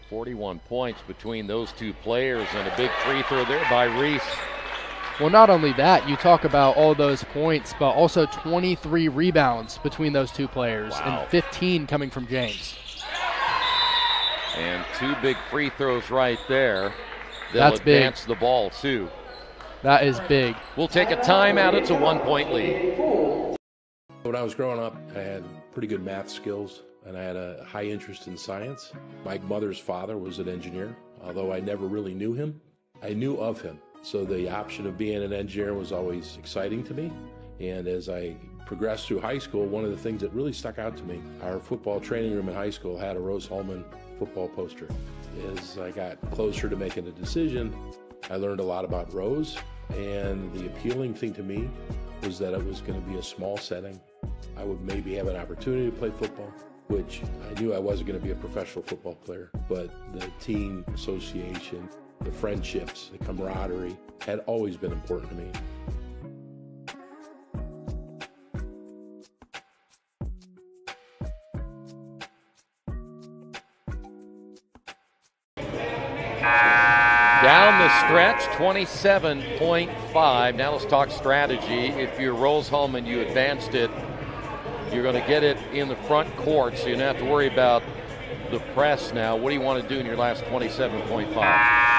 41 points between those two players, and a big free throw there by Reese. Well, not only that, you talk about all those points, but also 23 rebounds between those two players, and 15 coming from James. And 2 big free throws right there. They'll That's advance big. the ball, too. That is big. We'll take a timeout. It's a 1-point lead. When I was growing up, I had pretty good math skills, and I had a high interest in science. My mother's father was an engineer. Although I never really knew him, I knew of him. So the option of being an engineer was always exciting to me. And as I progressed through high school, one of the things that really stuck out to me, our football training room in high school had a Rose-Hulman football poster. As I got closer to making a decision, I learned a lot about Rose, and the appealing thing to me was that it was going to be a small setting. I would maybe have an opportunity to play football, which I knew I wasn't going to be a professional football player, but the team association, the friendships, the camaraderie had always been important to me. Down the stretch, 27.5. Now let's talk strategy. If you're Rose-Hulman, you advanced it. You're going to get it in the front court, so you don't have to worry about the press now. What do you want to do in your last 27.5?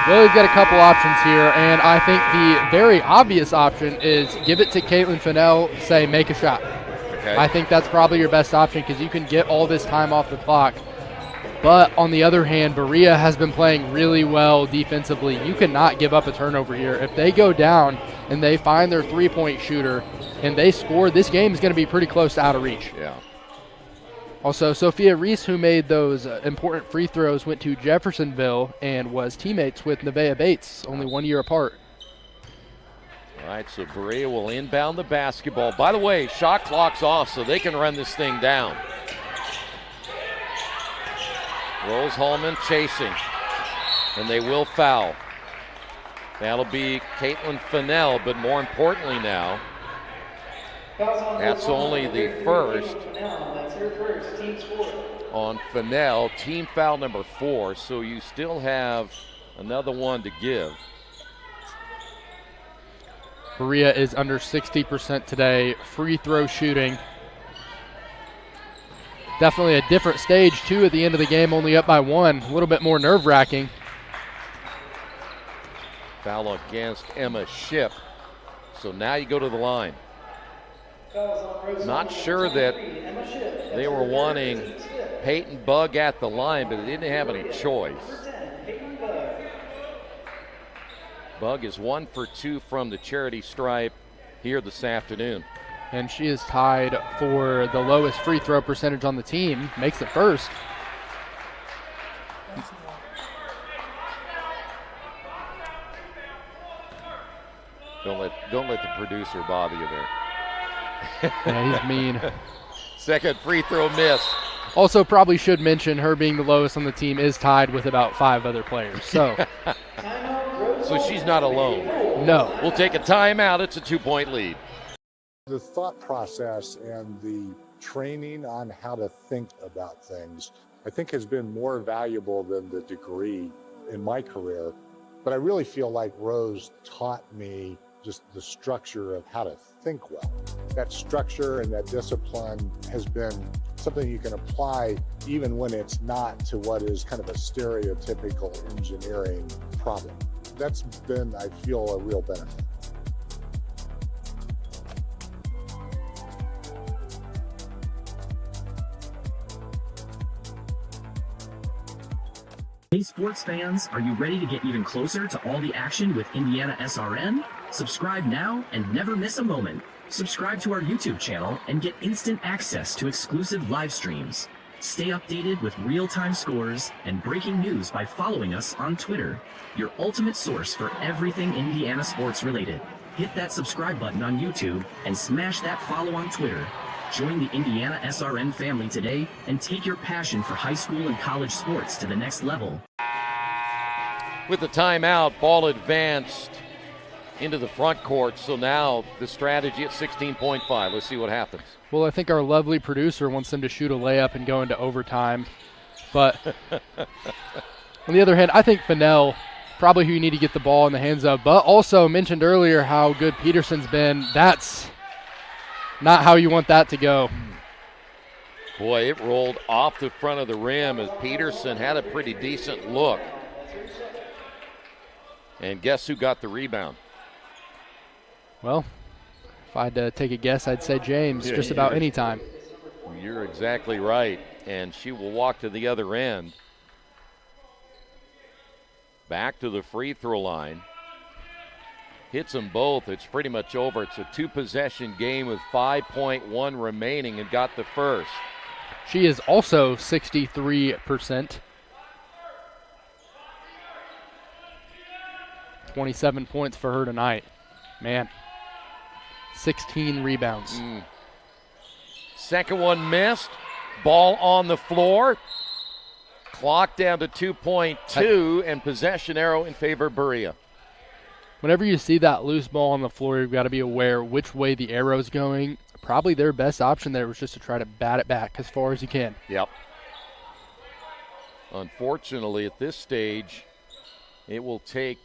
Well, we've got a couple options here, and I think the very obvious option is give it to Caitlin Fennell, say make a shot. Okay. I think that's probably your best option because you can get all this time off the clock. But on the other hand, Berea has been playing really well defensively. You cannot give up a turnover here. If they go down and they find their three-point shooter and they score, this game is going to be pretty close to out of reach. Yeah. Also, Sophia Reese, who made those important free throws, went to Jeffersonville and was teammates with Nevaeh Bates, only 1 year apart. All right, so Berea will inbound the basketball. By the way, shot clock's off, so they can run this thing down. Rose-Hulman chasing, and they will foul. That'll be Caitlin Fennell, but more importantly now, that's only the first on Fennell, team foul number 4, so you still have another one to give. Berea is under 60% today, free throw shooting. Definitely a different stage, too, at the end of the game, only up by 1. A little bit more nerve-wracking. Foul against Emma Ship. So now you go to the line. Not sure that they were wanting Peyton Bug at the line, but they didn't have any choice. Bug is 1 for 2 from the charity stripe here this afternoon. And she is tied for the lowest free throw percentage on the team. Makes it first. Don't let the producer bother you there. Yeah, he's mean. Second free throw miss. Also, probably should mention her being the lowest on the team is tied with about 5 other players. So So she's not alone. No. We'll take a timeout. It's a 2-point lead. The thought process and the training on how to think about things, I think, has been more valuable than the degree in my career. But I really feel like Rose taught me just the structure of how to think well. That structure and that discipline has been something you can apply even when it's not to what is kind of a stereotypical engineering problem. That's been, I feel, a real benefit. Hey sports fans, are you ready to get even closer to all the action with IndianaSRN? Subscribe now and never miss a moment. Subscribe to our YouTube channel and get instant access to exclusive live streams. Stay updated with real-time scores and breaking news by following us on Twitter, your ultimate source for everything Indiana sports related. Hit that subscribe button on YouTube and smash that follow on Twitter. Join the IndianaSRN family today and take your passion for high school and college sports to the next level. With the timeout, ball advanced into the front court. So now the strategy at 16.5. Let's see what happens. Well, I think our lovely producer wants them to shoot a layup and go into overtime. But on the other hand, I think Fennell, probably who you need to get the ball in the hands of. But also mentioned earlier how good Peterson's been. That's not how you want that to go. Boy, it rolled off the front of the rim as Peterson had a pretty decent look. And guess who got the rebound? Well, if I had to take a guess, I'd say James, just about any time. You're exactly right. And she will walk to the other end. Back to the free throw line. Hits them both. It's pretty much over. It's a 2-possession game with 5.1 remaining and got the first. She is also 63%. 27 points for her tonight. Man. 16 rebounds. Second one missed. Ball on the floor. Clock down to 2.2 and possession arrow in favor of Berea. Whenever you see that loose ball on the floor, you've got to be aware which way the arrow's going. Probably their best option there was just to try to bat it back as far as you can. Yep. Unfortunately, at this stage, it will take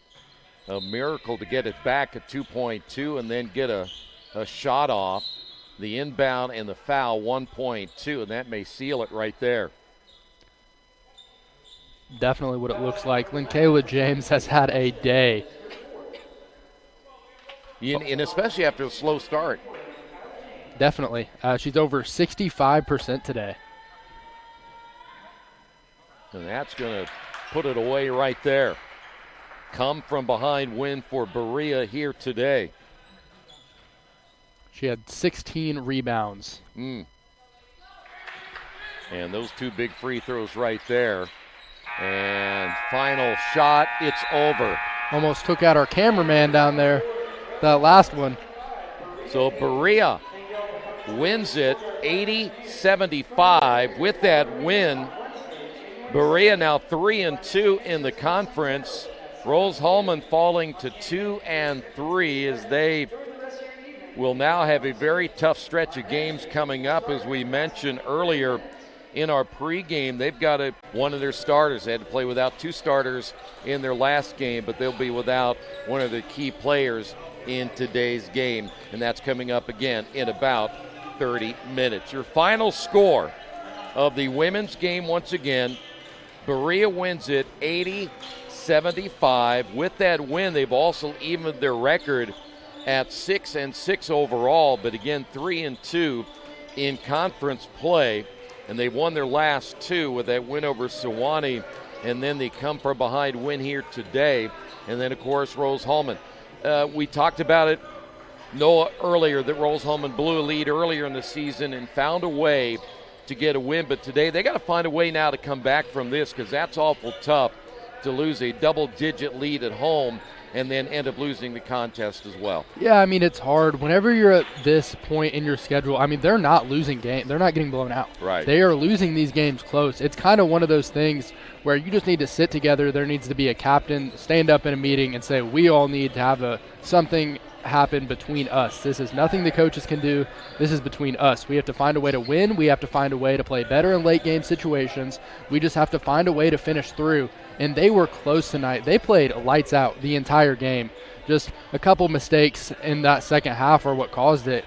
a miracle to get it back at 2.2 and then get a shot off. The inbound and the foul, 1.2, and that may seal it right there. Definitely what it looks like. Linkayla James has had a day. And especially after a slow start. Definitely. She's over 65% today. And that's going to put it away right there. Come from behind win for Berea here today. She had 16 rebounds. And those two big free throws right there. And final shot, it's over. Almost took out our cameraman down there, that last one. So Berea wins it 80-75. With that win, Berea now 3-2 in the conference. Rose-Hulman falling to 2-3 as they will now have a very tough stretch of games coming up. As we mentioned earlier in our pregame, they've got one of their starters. They had to play without two starters in their last game, but they'll be without one of the key players in today's game, and that's coming up again in about 30 minutes. Your final score of the women's game, once again, Berea wins it 80-75. With that win, they've also evened their record at 6-6 overall, but again 3-2 in conference play, and they won their last two with that win over Sewanee, and then they come from behind win here today, and then of course Rose-Hulman. We talked about it, Noah, earlier, that Rose-Hulman blew a lead earlier in the season and found a way to get a win, but today they got to find a way now to come back from this, because that's awful tough to lose a double-digit lead at home and then end up losing the contest as well. Yeah, I mean, it's hard. Whenever you're at this point in your schedule, I mean, they're not losing games. They're not getting blown out. Right. They are losing these games close. It's kind of one of those things where you just need to sit together. There needs to be a captain, stand up in a meeting and say, we all need to have something happen between us. This is nothing the coaches can do. This is between us. We have to find a way to win. We have to find a way to play better in late game situations. We just have to find a way to finish through. And they were close tonight. They played lights out the entire game. Just a couple mistakes in that second half are what caused it.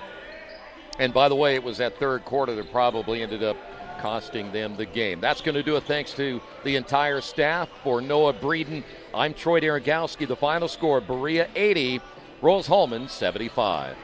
And by the way, it was that third quarter that probably ended up costing them the game. That's going to do it. Thanks to the entire staff. For Noah Breeden, I'm Troy Daragowski. The final score, Berea 80, Rose-Hulman 75.